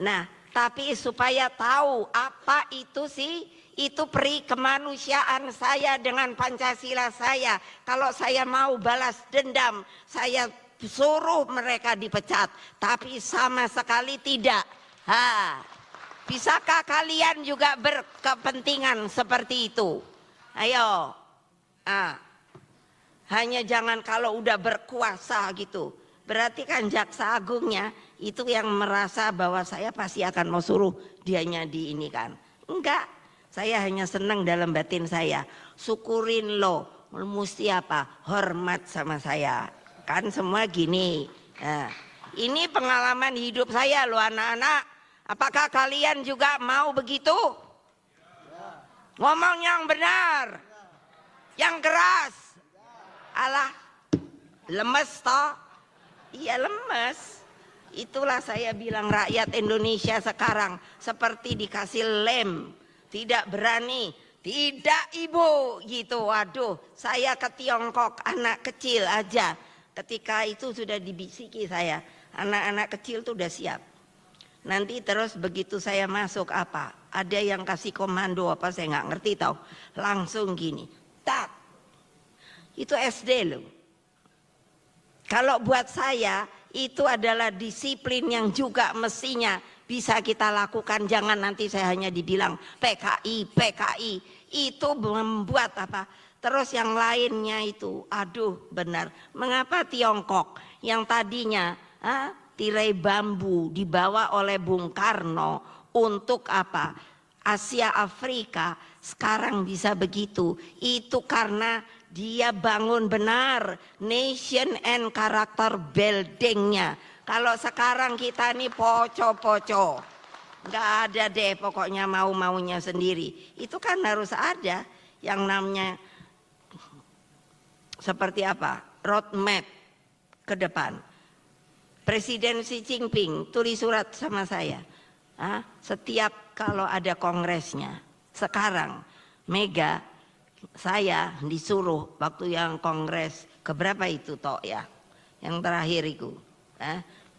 Nah, tapi supaya tahu apa itu sih, itu peri kemanusiaan saya dengan Pancasila saya. Kalau saya mau balas dendam, saya suruh mereka dipecat, tapi sama sekali tidak. Bisakah kalian juga berkepentingan seperti itu? Ayo. Hanya jangan kalau udah berkuasa gitu. Berarti kan jaksa agungnya itu yang merasa bahwa saya pasti akan mau suruh dianya di ini kan. Enggak, saya hanya senang dalam batin saya. Syukurin lo, mesti apa? Hormat sama saya. Kan semua gini. Nah, ini pengalaman hidup saya lo anak-anak. Apakah kalian juga mau begitu? Ngomong yang benar. Yang keras. Alah, lemes toh? Iya lemes. Itulah saya bilang rakyat Indonesia sekarang seperti dikasih lem, tidak berani, tidak ibu gitu. Waduh, saya ke Tiongkok anak kecil aja. Ketika itu sudah dibisiki saya, anak-anak kecil tuh udah siap. Nanti terus begitu saya masuk apa? Ada yang kasih komando apa saya nggak ngerti tau. Langsung gini, tak. Itu SD loh. Kalau buat saya itu adalah disiplin yang juga mestinya bisa kita lakukan. Jangan nanti saya hanya dibilang PKI, PKI. Itu membuat apa? Terus yang lainnya itu, aduh benar. Mengapa Tiongkok yang tadinya tirai bambu dibawa oleh Bung Karno untuk apa? Asia Afrika sekarang bisa begitu. Itu karena dia bangun benar nation and character buildingnya. Kalau sekarang kita nih poco-poco, nggak ada deh pokoknya mau-maunya sendiri. Itu kan harus ada yang namanya seperti apa? Roadmap ke depan. Presiden Xi Jinping tulis surat sama saya. Setiap kalau ada kongresnya, sekarang Mega saya disuruh waktu yang kongres keberapa itu toh ya, yang terakhir itu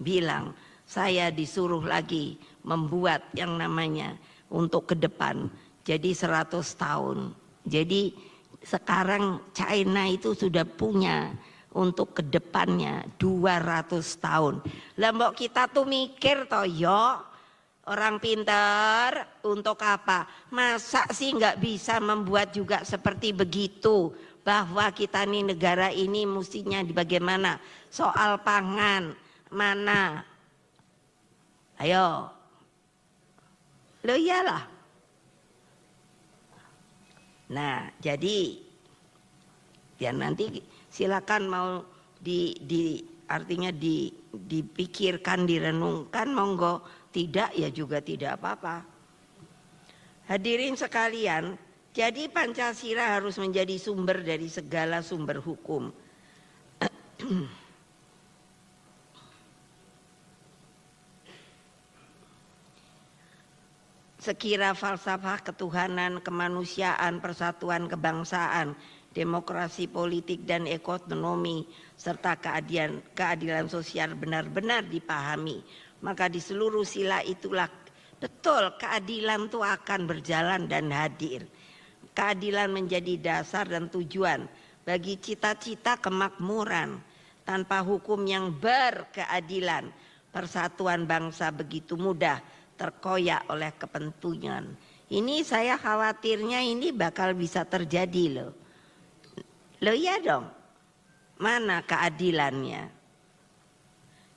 bilang saya disuruh lagi membuat yang namanya untuk ke depan jadi 100 tahun. Jadi sekarang China itu sudah punya untuk ke depannya 200 tahun. Lah mbok kita tuh mikir toh yo, orang pintar untuk apa? Masa sih nggak bisa membuat juga seperti begitu? Bahwa kita nih negara ini mestinya bagaimana? Soal pangan mana? Ayo, lo iyalah. Nah, jadi ya nanti silakan mau artinya dipikirkan, direnungkan, monggo. Tidak ya juga tidak apa-apa. Hadirin sekalian, jadi Pancasila harus menjadi sumber dari segala sumber hukum. Sekira falsafah ketuhanan, kemanusiaan, persatuan kebangsaan, demokrasi politik dan ekonomi, serta keadilan sosial benar-benar dipahami, maka di seluruh sila itulah betul keadilan itu akan berjalan dan hadir. Keadilan menjadi dasar dan tujuan bagi cita-cita kemakmuran. Tanpa hukum yang berkeadilan, persatuan bangsa begitu mudah terkoyak oleh kepentingan. Ini saya khawatirnya ini bakal bisa terjadi loh. Loh iya dong, mana keadilannya?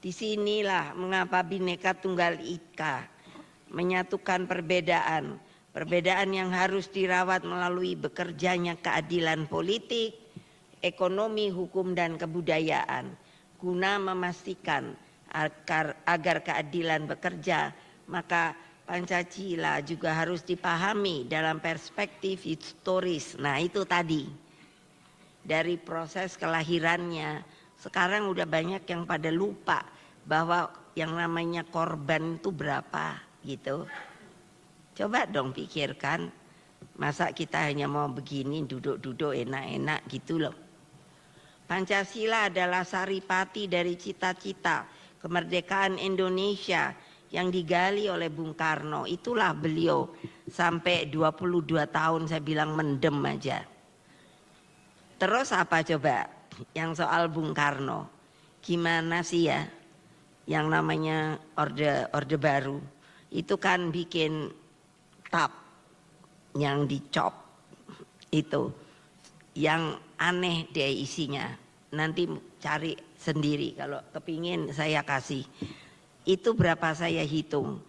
Disinilah mengapa Bhinneka Tunggal Ika menyatukan perbedaan. Perbedaan yang harus dirawat melalui bekerjanya keadilan politik, ekonomi, hukum, dan kebudayaan. Guna memastikan agar keadilan bekerja, maka Pancasila juga harus dipahami dalam perspektif historis. Nah itu tadi, dari proses kelahirannya. Sekarang udah banyak yang pada lupa bahwa yang namanya korban itu berapa gitu. Coba dong pikirkan, masa kita hanya mau begini duduk-duduk enak-enak gitu loh. Pancasila adalah saripati dari cita-cita kemerdekaan Indonesia yang digali oleh Bung Karno. Itulah beliau sampai 22 tahun saya bilang mendem aja. Terus apa coba yang soal Bung Karno? Gimana sih ya yang namanya Orde Baru itu kan bikin TAP yang dicop itu, yang aneh deh isinya, nanti cari sendiri kalau kepingin saya kasih. Itu berapa saya hitung,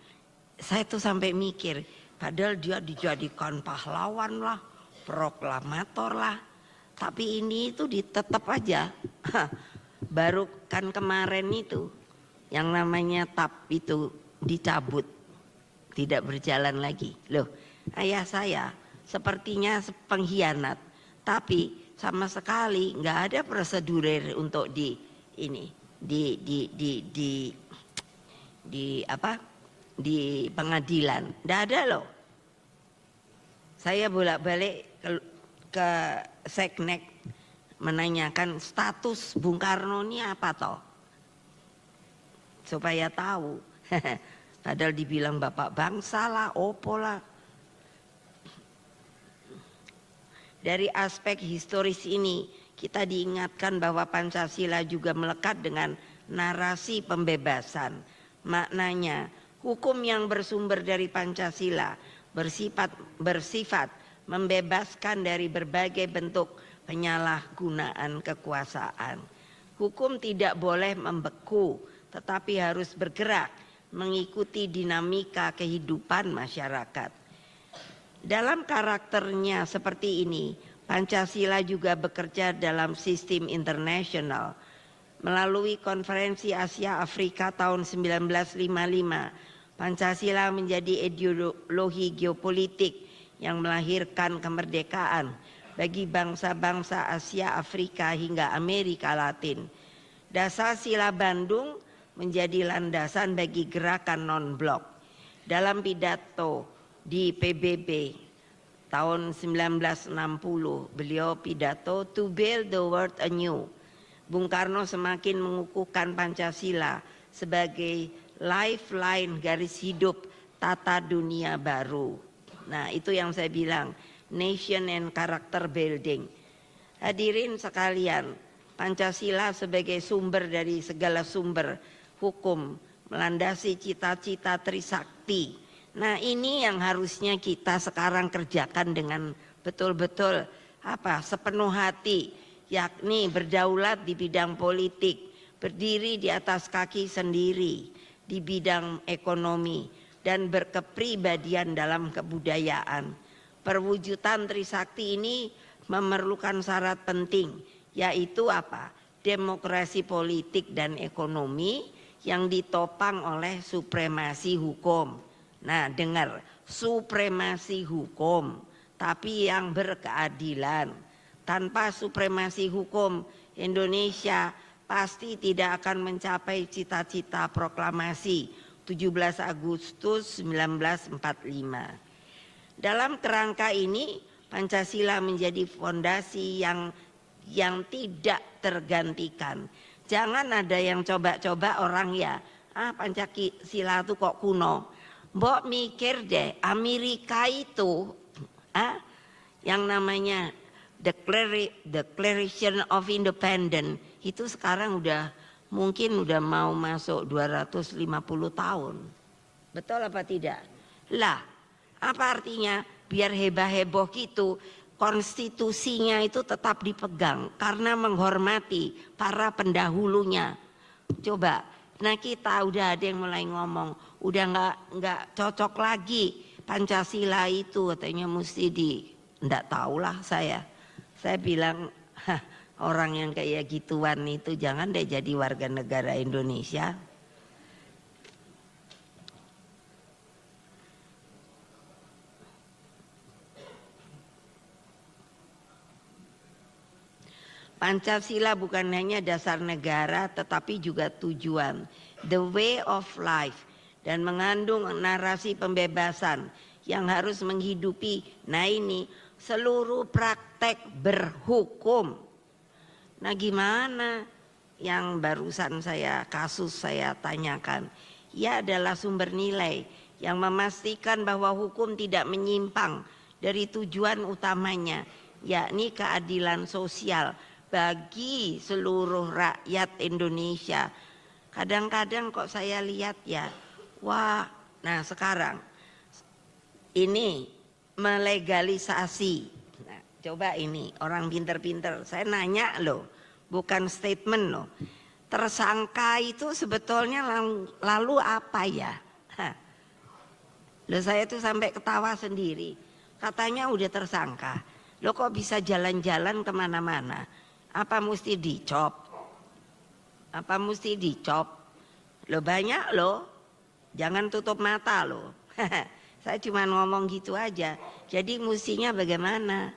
saya tuh sampai mikir, padahal dia dijadikan pahlawan lah, proklamator lah, tapi ini itu ditetap aja. Baru kan kemarin itu yang namanya TAP itu dicabut, tidak berjalan lagi. Loh, ayah saya sepertinya pengkhianat, tapi sama sekali nggak ada prosedur untuk di pengadilan, nggak ada loh. Saya bolak-balik ke Seknek menanyakan status Bung Karno ini apa toh, supaya tahu. Padahal dibilang bapak bangsa lah, opo lah. Dari aspek historis ini kita diingatkan bahwa Pancasila juga melekat dengan narasi pembebasan. Maknanya hukum yang bersumber dari Pancasila bersifat membebaskan dari berbagai bentuk penyalahgunaan kekuasaan. Hukum tidak boleh membeku, tetapi harus bergerak mengikuti dinamika kehidupan masyarakat. Dalam karakternya seperti ini, Pancasila juga bekerja dalam sistem internasional. Melalui Konferensi Asia Afrika tahun 1955, Pancasila menjadi ideologi geopolitik yang melahirkan kemerdekaan bagi bangsa-bangsa Asia, Afrika hingga Amerika Latin. Dasar Sila Bandung menjadi landasan bagi gerakan non-blok. Dalam pidato di PBB tahun 1960, beliau pidato to build the world anew. Bung Karno semakin mengukuhkan Pancasila sebagai lifeline garis hidup tata dunia baru. Nah, itu yang saya bilang, nation and character building. Hadirin sekalian, Pancasila sebagai sumber dari segala sumber hukum melandasi cita-cita Trisakti. Nah, ini yang harusnya kita sekarang kerjakan dengan betul-betul sepenuh hati, yakni berdaulat di bidang politik, berdiri di atas kaki sendiri di bidang ekonomi, dan berkepribadian dalam kebudayaan. Perwujudan Trisakti ini memerlukan syarat penting, yaitu demokrasi politik dan ekonomi yang ditopang oleh supremasi hukum. Nah, dengar, supremasi hukum, tapi yang berkeadilan. Tanpa supremasi hukum, Indonesia pasti tidak akan mencapai cita-cita proklamasi 17 Agustus 1945. Dalam kerangka ini, Pancasila menjadi fondasi yang tidak tergantikan. Jangan ada yang coba-coba orang Pancasila itu kok kuno. Mbok mikir deh, Amerika itu yang namanya Declaration of Independence itu sekarang mungkin udah mau masuk 250 tahun. Betul apa tidak? Lah, apa artinya? Biar heboh gitu, konstitusinya itu tetap dipegang karena menghormati para pendahulunya. Coba. Nah, kita udah ada yang mulai ngomong, udah nggak cocok lagi Pancasila itu, katanya mesti nggak tahulah saya bilang, orang yang kayak gituan itu jangan deh jadi warga negara Indonesia. Pancasila bukan hanya dasar negara tetapi juga tujuan, the way of life, dan mengandung narasi pembebasan yang harus menghidupi, nah ini, seluruh praktek berhukum. Nah gimana yang barusan kasus saya tanyakan, ia adalah sumber nilai yang memastikan bahwa hukum tidak menyimpang dari tujuan utamanya, yakni keadilan sosial bagi seluruh rakyat Indonesia. Kadang-kadang kok saya lihat ya, wah, nah sekarang ini melegalisasi. Nah, coba ini orang pinter-pinter, saya nanya loh, bukan statement loh. Tersangka itu sebetulnya lalu apa ya? Loh saya tuh sampai ketawa sendiri. Katanya udah tersangka. Loh kok bisa jalan-jalan kemana-mana? Apa mesti dicop? Apa mesti dicop? Loh banyak loh. Jangan tutup mata loh. Saya cuma ngomong gitu aja. Jadi mestinya bagaimana?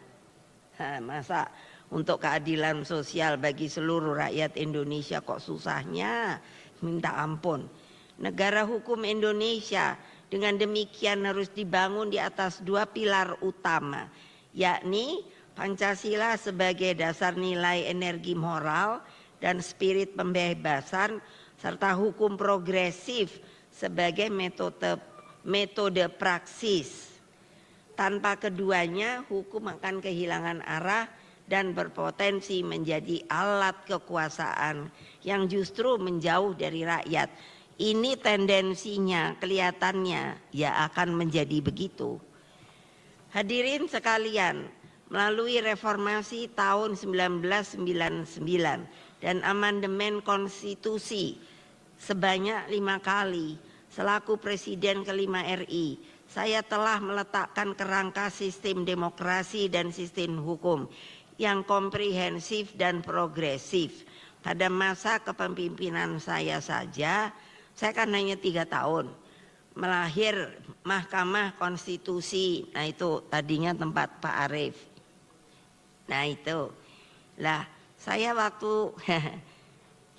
Masa untuk keadilan sosial bagi seluruh rakyat Indonesia kok susahnya? Minta ampun. Negara hukum Indonesia dengan demikian harus dibangun di atas dua pilar utama, yakni Pancasila sebagai dasar nilai energi moral dan spirit pembebasan, serta hukum progresif sebagai metode praksis. Tanpa keduanya, hukum akan kehilangan arah dan berpotensi menjadi alat kekuasaan yang justru menjauh dari rakyat. Ini tendensinya, kelihatannya ya akan menjadi begitu. Hadirin sekalian, melalui reformasi tahun 1999 dan amandemen konstitusi sebanyak 5 kali selaku Presiden kelima RI, saya telah meletakkan kerangka sistem demokrasi dan sistem hukum yang komprehensif dan progresif. Pada masa kepemimpinan saya saja, saya kan hanya 3 tahun, melahir Mahkamah Konstitusi. Nah itu tadinya tempat Pak Arief. Nah itu, lah saya waktu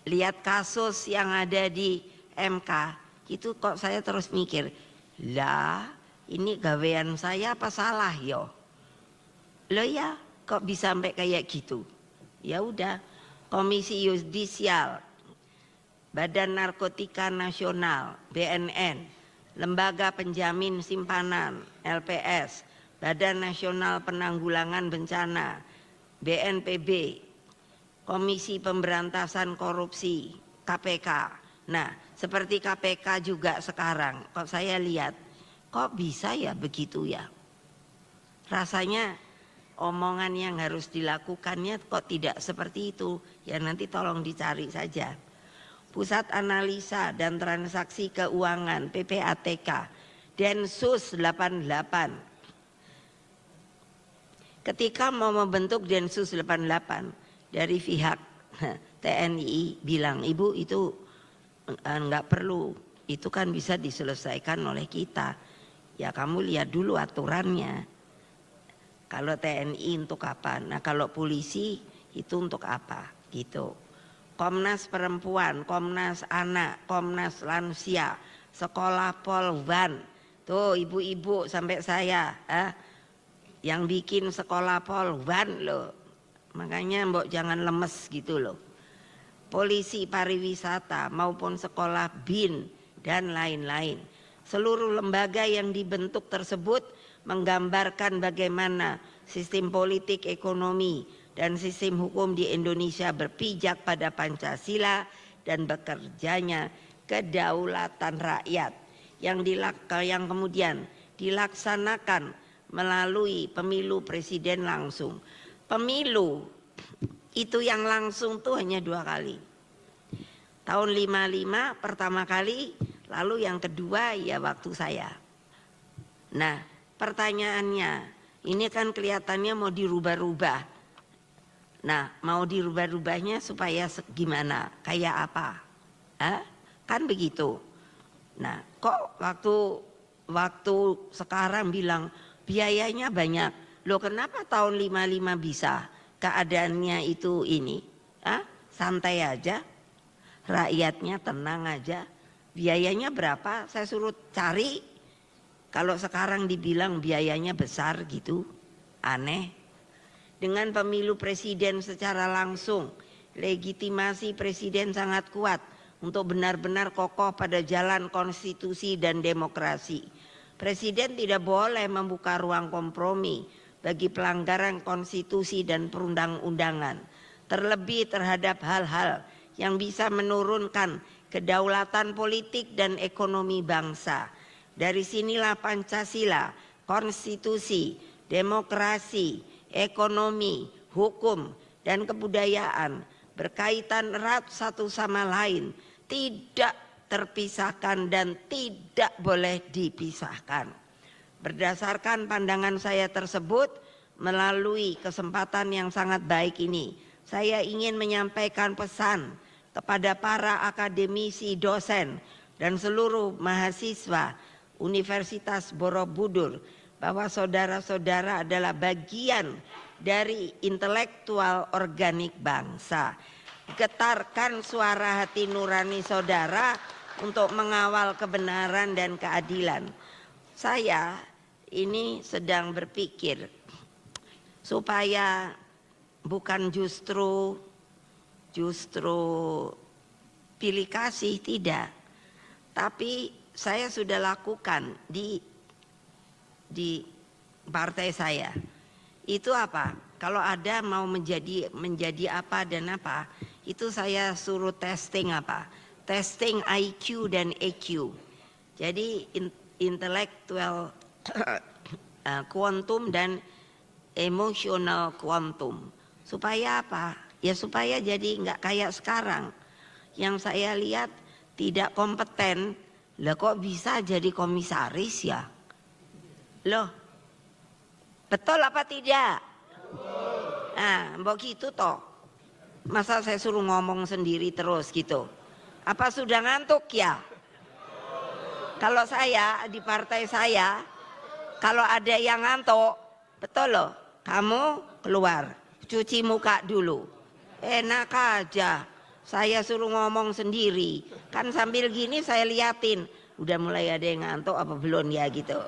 lihat kasus yang ada di MK, itu kok saya terus mikir, lah ini gawean saya apa salah yo? Loh ya, kok bisa sampai kayak gitu? Ya udah, Komisi Yudisial, Badan Narkotika Nasional, BNN, Lembaga Penjamin Simpanan, LPS, Badan Nasional Penanggulangan Bencana, BNPB, Komisi Pemberantasan Korupsi, KPK. Nah, seperti KPK juga sekarang, kok saya lihat, kok bisa ya begitu ya? Rasanya omongan yang harus dilakukannya kok tidak seperti itu. Ya nanti tolong dicari saja. Pusat Analisa dan Transaksi Keuangan PPATK, Densus 88. Ketika mau membentuk Densus 88 dari pihak TNI bilang, Ibu itu enggak perlu, itu kan bisa diselesaikan oleh kita. Ya kamu lihat dulu aturannya. Kalau TNI untuk apa? Nah kalau polisi itu untuk apa? Gitu. Komnas Perempuan, Komnas Anak, Komnas Lansia, Sekolah Polwan. Tuh ibu-ibu sampai saya yang bikin Sekolah Polwan loh. Makanya mbok jangan lemes gitu loh. Polisi Pariwisata maupun Sekolah BIN dan lain-lain. Seluruh lembaga yang dibentuk tersebut menggambarkan bagaimana sistem politik, ekonomi, dan sistem hukum di Indonesia berpijak pada Pancasila dan bekerjanya kedaulatan rakyat yang kemudian dilaksanakan melalui pemilu presiden langsung. Pemilu itu yang langsung tuh hanya 2 kali. Tahun 55 pertama kali, lalu yang kedua ya waktu saya. Nah, pertanyaannya, ini kan kelihatannya mau dirubah-rubah. Nah, mau dirubah-rubahnya supaya gimana? Kayak apa? Kan begitu. Nah, kok waktu sekarang bilang biayanya banyak. Loh kenapa tahun 55 bisa? keadaannya itu ini, santai aja, rakyatnya tenang aja. Biayanya berapa? Saya suruh cari. Kalau sekarang dibilang biayanya besar gitu, aneh. Dengan pemilu presiden secara langsung, legitimasi presiden sangat kuat untuk benar-benar kokoh pada jalan konstitusi dan demokrasi. Presiden tidak boleh membuka ruang kompromi bagi pelanggaran konstitusi dan perundang-undangan, terlebih terhadap hal-hal yang bisa menurunkan kedaulatan politik dan ekonomi bangsa. Dari sinilah Pancasila, konstitusi, demokrasi, ekonomi, hukum, dan kebudayaan berkaitan erat satu sama lain, tidak terpisahkan dan tidak boleh dipisahkan. Berdasarkan pandangan saya tersebut, melalui kesempatan yang sangat baik ini, saya ingin menyampaikan pesan kepada para akademisi, dosen, dan seluruh mahasiswa Universitas Borobudur bahwa saudara-saudara adalah bagian dari intelektual organik bangsa. Getarkan suara hati nurani saudara untuk mengawal kebenaran dan keadilan. Saya ini sedang berpikir supaya bukan justru pilih kasih, tidak. Tapi saya sudah lakukan di partai saya. Itu apa? Kalau ada mau menjadi apa dan apa, itu saya suruh testing apa? Testing IQ dan EQ. Jadi intelektual kuantum dan emosional kuantum. Supaya apa? Ya supaya jadi nggak kayak sekarang. Yang saya lihat tidak kompeten. Lah kok bisa jadi komisaris ya? Loh, betul apa tidak? Nah, mbok gitu toh. Masa saya suruh ngomong sendiri terus gitu? Apa sudah ngantuk ya? Kalau saya di partai saya, kalau ada yang ngantuk, betul loh, kamu keluar, cuci muka dulu. Enak aja, saya suruh ngomong sendiri. Kan sambil gini saya liatin, udah mulai ada yang ngantuk apa belum ya gitu.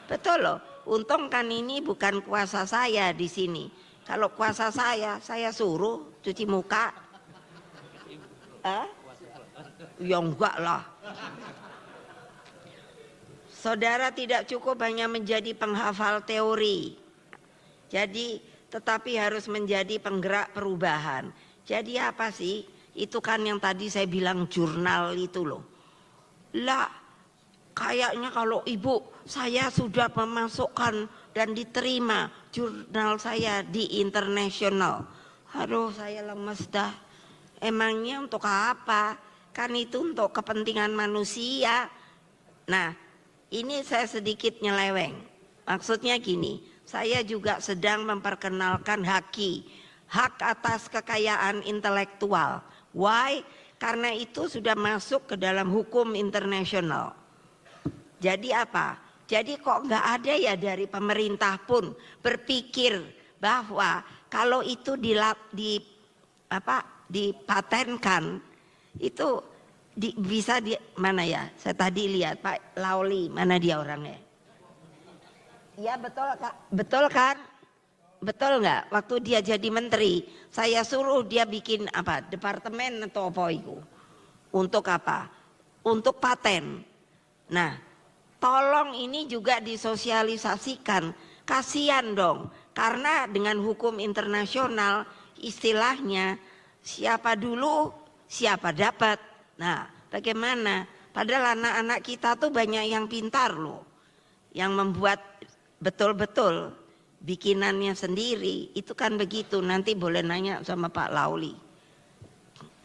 Betul loh, untung kan ini bukan kuasa saya di sini. Kalau kuasa saya suruh cuci muka. Ya enggak lah. Saudara tidak cukup hanya menjadi penghafal teori. Jadi tetapi harus menjadi penggerak perubahan. Jadi apa sih? Itu kan yang tadi saya bilang jurnal itu loh. Lah, kayaknya kalau ibu saya sudah memasukkan dan diterima jurnal saya di internasional. Aduh, saya lemes dah. Emangnya untuk apa? Kan itu untuk kepentingan manusia. Nah, ini saya sedikit nyeleweng. Maksudnya gini, saya juga sedang memperkenalkan hak atas kekayaan intelektual. Why? Karena itu sudah masuk ke dalam hukum internasional. Jadi apa? Jadi kok nggak ada ya dari pemerintah pun berpikir bahwa kalau itu dipatenkan itu bisa mana ya? Saya tadi lihat Pak Lauli, mana dia orangnya? Ya betul Kak, betul kan? Betul nggak? Waktu dia jadi menteri, saya suruh dia bikin apa? Departemen atau apa itu? Untuk apa? Untuk paten. Nah, tolong ini juga disosialisasikan. Kasihan dong, karena dengan hukum internasional istilahnya siapa dulu, siapa dapat. Nah, bagaimana? Padahal anak-anak kita tuh banyak yang pintar loh, yang membuat betul-betul bikinannya sendiri. Itu kan begitu, nanti boleh nanya sama Pak Lauli.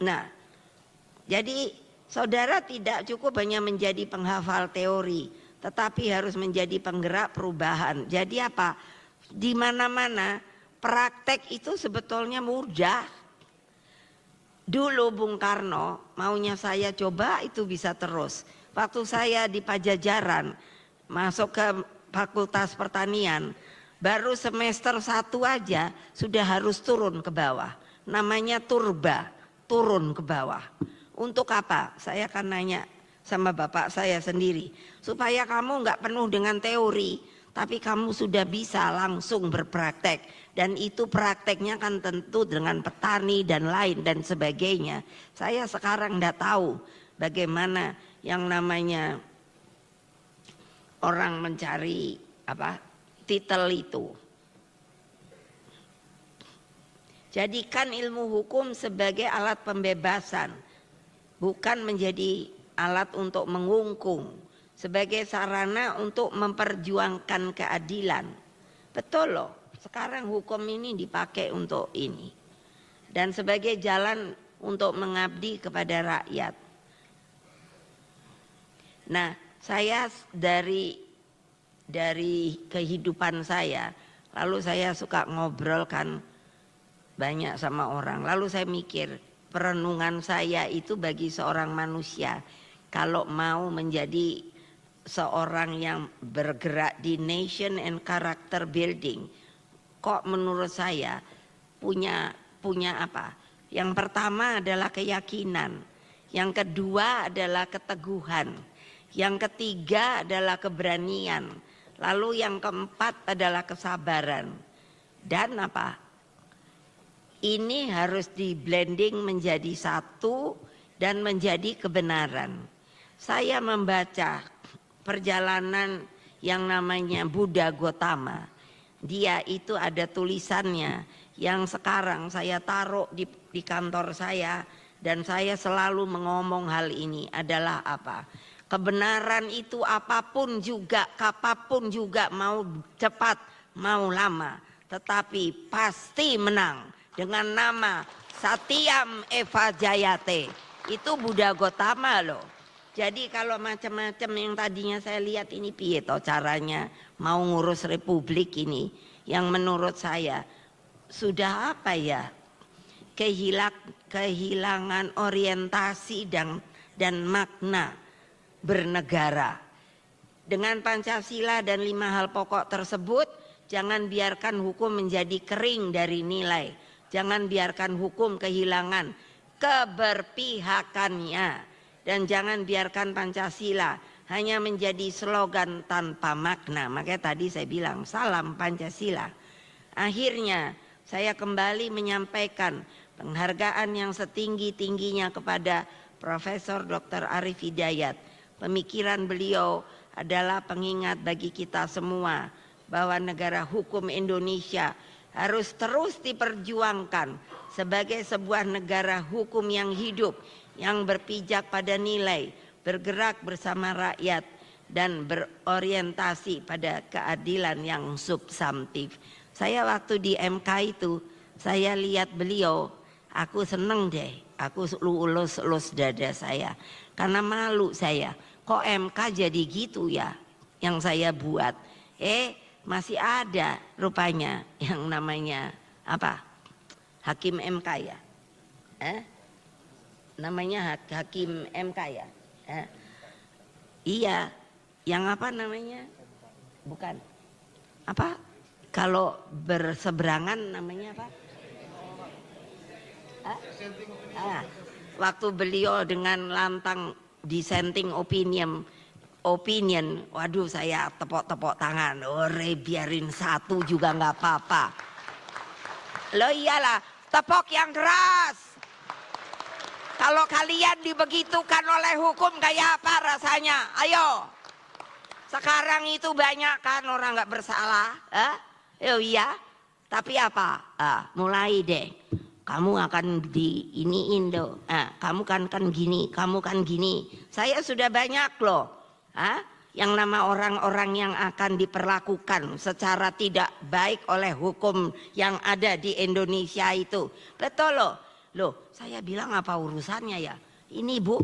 Nah, jadi saudara tidak cukup hanya menjadi penghafal teori, tetapi harus menjadi penggerak perubahan. Jadi apa? Di mana-mana praktek itu sebetulnya mudah. Dulu Bung Karno maunya saya coba itu bisa terus. Waktu saya di Pajajaran masuk ke Fakultas Pertanian, baru semester 1 aja sudah harus turun ke bawah. Namanya turba, turun ke bawah. Untuk apa? Saya akan nanya sama bapak saya sendiri. Supaya kamu nggak penuh dengan teori, tapi kamu sudah bisa langsung berpraktek. Dan itu prakteknya kan tentu dengan petani dan lain dan sebagainya. Saya sekarang nggak tahu bagaimana yang namanya orang mencari titel itu. Jadikan ilmu hukum sebagai alat pembebasan, bukan menjadi alat untuk mengungkung, sebagai sarana untuk memperjuangkan keadilan. Betul loh, sekarang hukum ini dipakai untuk ini. Dan sebagai jalan untuk mengabdi kepada rakyat. Nah, saya dari kehidupan saya, lalu saya suka ngobrol kan banyak sama orang. Lalu saya mikir, perenungan saya itu bagi seorang manusia, kalau mau menjadi seorang yang bergerak di nation and character building, kok menurut saya punya apa? Yang pertama adalah keyakinan, yang kedua adalah keteguhan, yang ketiga adalah keberanian, lalu yang keempat adalah kesabaran. Dan apa? Ini harus di blending menjadi satu dan menjadi kebenaran. Saya membaca perjalanan yang namanya Buddha Gotama. Dia itu ada tulisannya yang sekarang saya taruh di kantor saya, dan saya selalu mengomong hal ini adalah apa? Kebenaran itu apapun juga, kapapun juga, mau cepat mau lama, tetapi pasti menang dengan nama Satyam Eva Jayate. Itu Buddha Gotama loh. Jadi kalau macam-macam yang tadinya saya lihat ini piye toh caranya mau ngurus republik ini, yang menurut saya sudah apa ya, kehilangan orientasi dan makna bernegara. Dengan Pancasila dan 5 hal pokok tersebut, jangan biarkan hukum menjadi kering dari nilai. Jangan biarkan hukum kehilangan keberpihakannya. Dan jangan biarkan Pancasila hanya menjadi slogan tanpa makna. Makanya tadi saya bilang salam Pancasila. Akhirnya saya kembali menyampaikan penghargaan yang setinggi-tingginya kepada Profesor Dr. Arief Hidayat. Pemikiran beliau adalah pengingat bagi kita semua bahwa negara hukum Indonesia harus terus diperjuangkan sebagai sebuah negara hukum yang hidup, yang berpijak pada nilai, bergerak bersama rakyat, dan berorientasi pada keadilan yang substantif. Saya waktu di MK itu, saya lihat beliau, aku seneng deh, aku lulus dada saya, karena malu saya, kok MK jadi gitu ya yang saya buat. Masih ada rupanya yang namanya apa? Hakim MK ya. Namanya Hakim MK ya. Iya, yang apa namanya? Bukan. Apa? Kalau berseberangan namanya apa? Waktu beliau dengan lantang dissenting opinion, waduh saya tepok-tepok tangan, biarin satu juga nggak apa-apa. Loh iyalah, tepok yang keras. Kalau kalian dibegitukan oleh hukum kayak apa rasanya? Ayo. Sekarang itu banyak kan orang nggak bersalah, oh iya. Tapi apa? Mulai deh. Kamu akan diiniin loh. Kamu kan gini, kamu kan gini. Saya sudah banyak loh. Yang nama orang-orang yang akan diperlakukan secara tidak baik oleh hukum yang ada di Indonesia itu. Betul loh. Loh, saya bilang apa urusannya ya? Ini bu.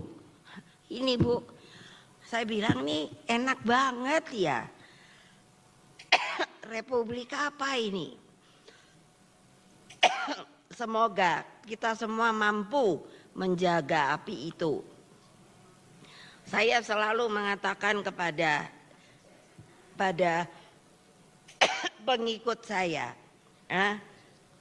Saya bilang nih enak banget ya. Republik apa ini? Semoga kita semua mampu menjaga api itu. Saya selalu mengatakan kepada pengikut saya,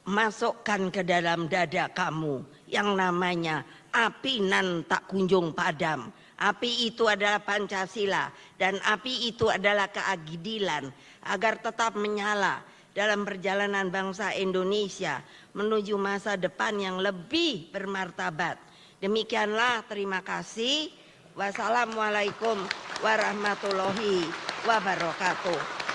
masukkan ke dalam dada kamu yang namanya api nan tak kunjung padam. Api itu adalah Pancasila dan api itu adalah keadilan agar tetap menyala dalam perjalanan bangsa Indonesia menuju masa depan yang lebih bermartabat. Demikianlah, terima kasih. Wassalamualaikum warahmatullahi wabarakatuh.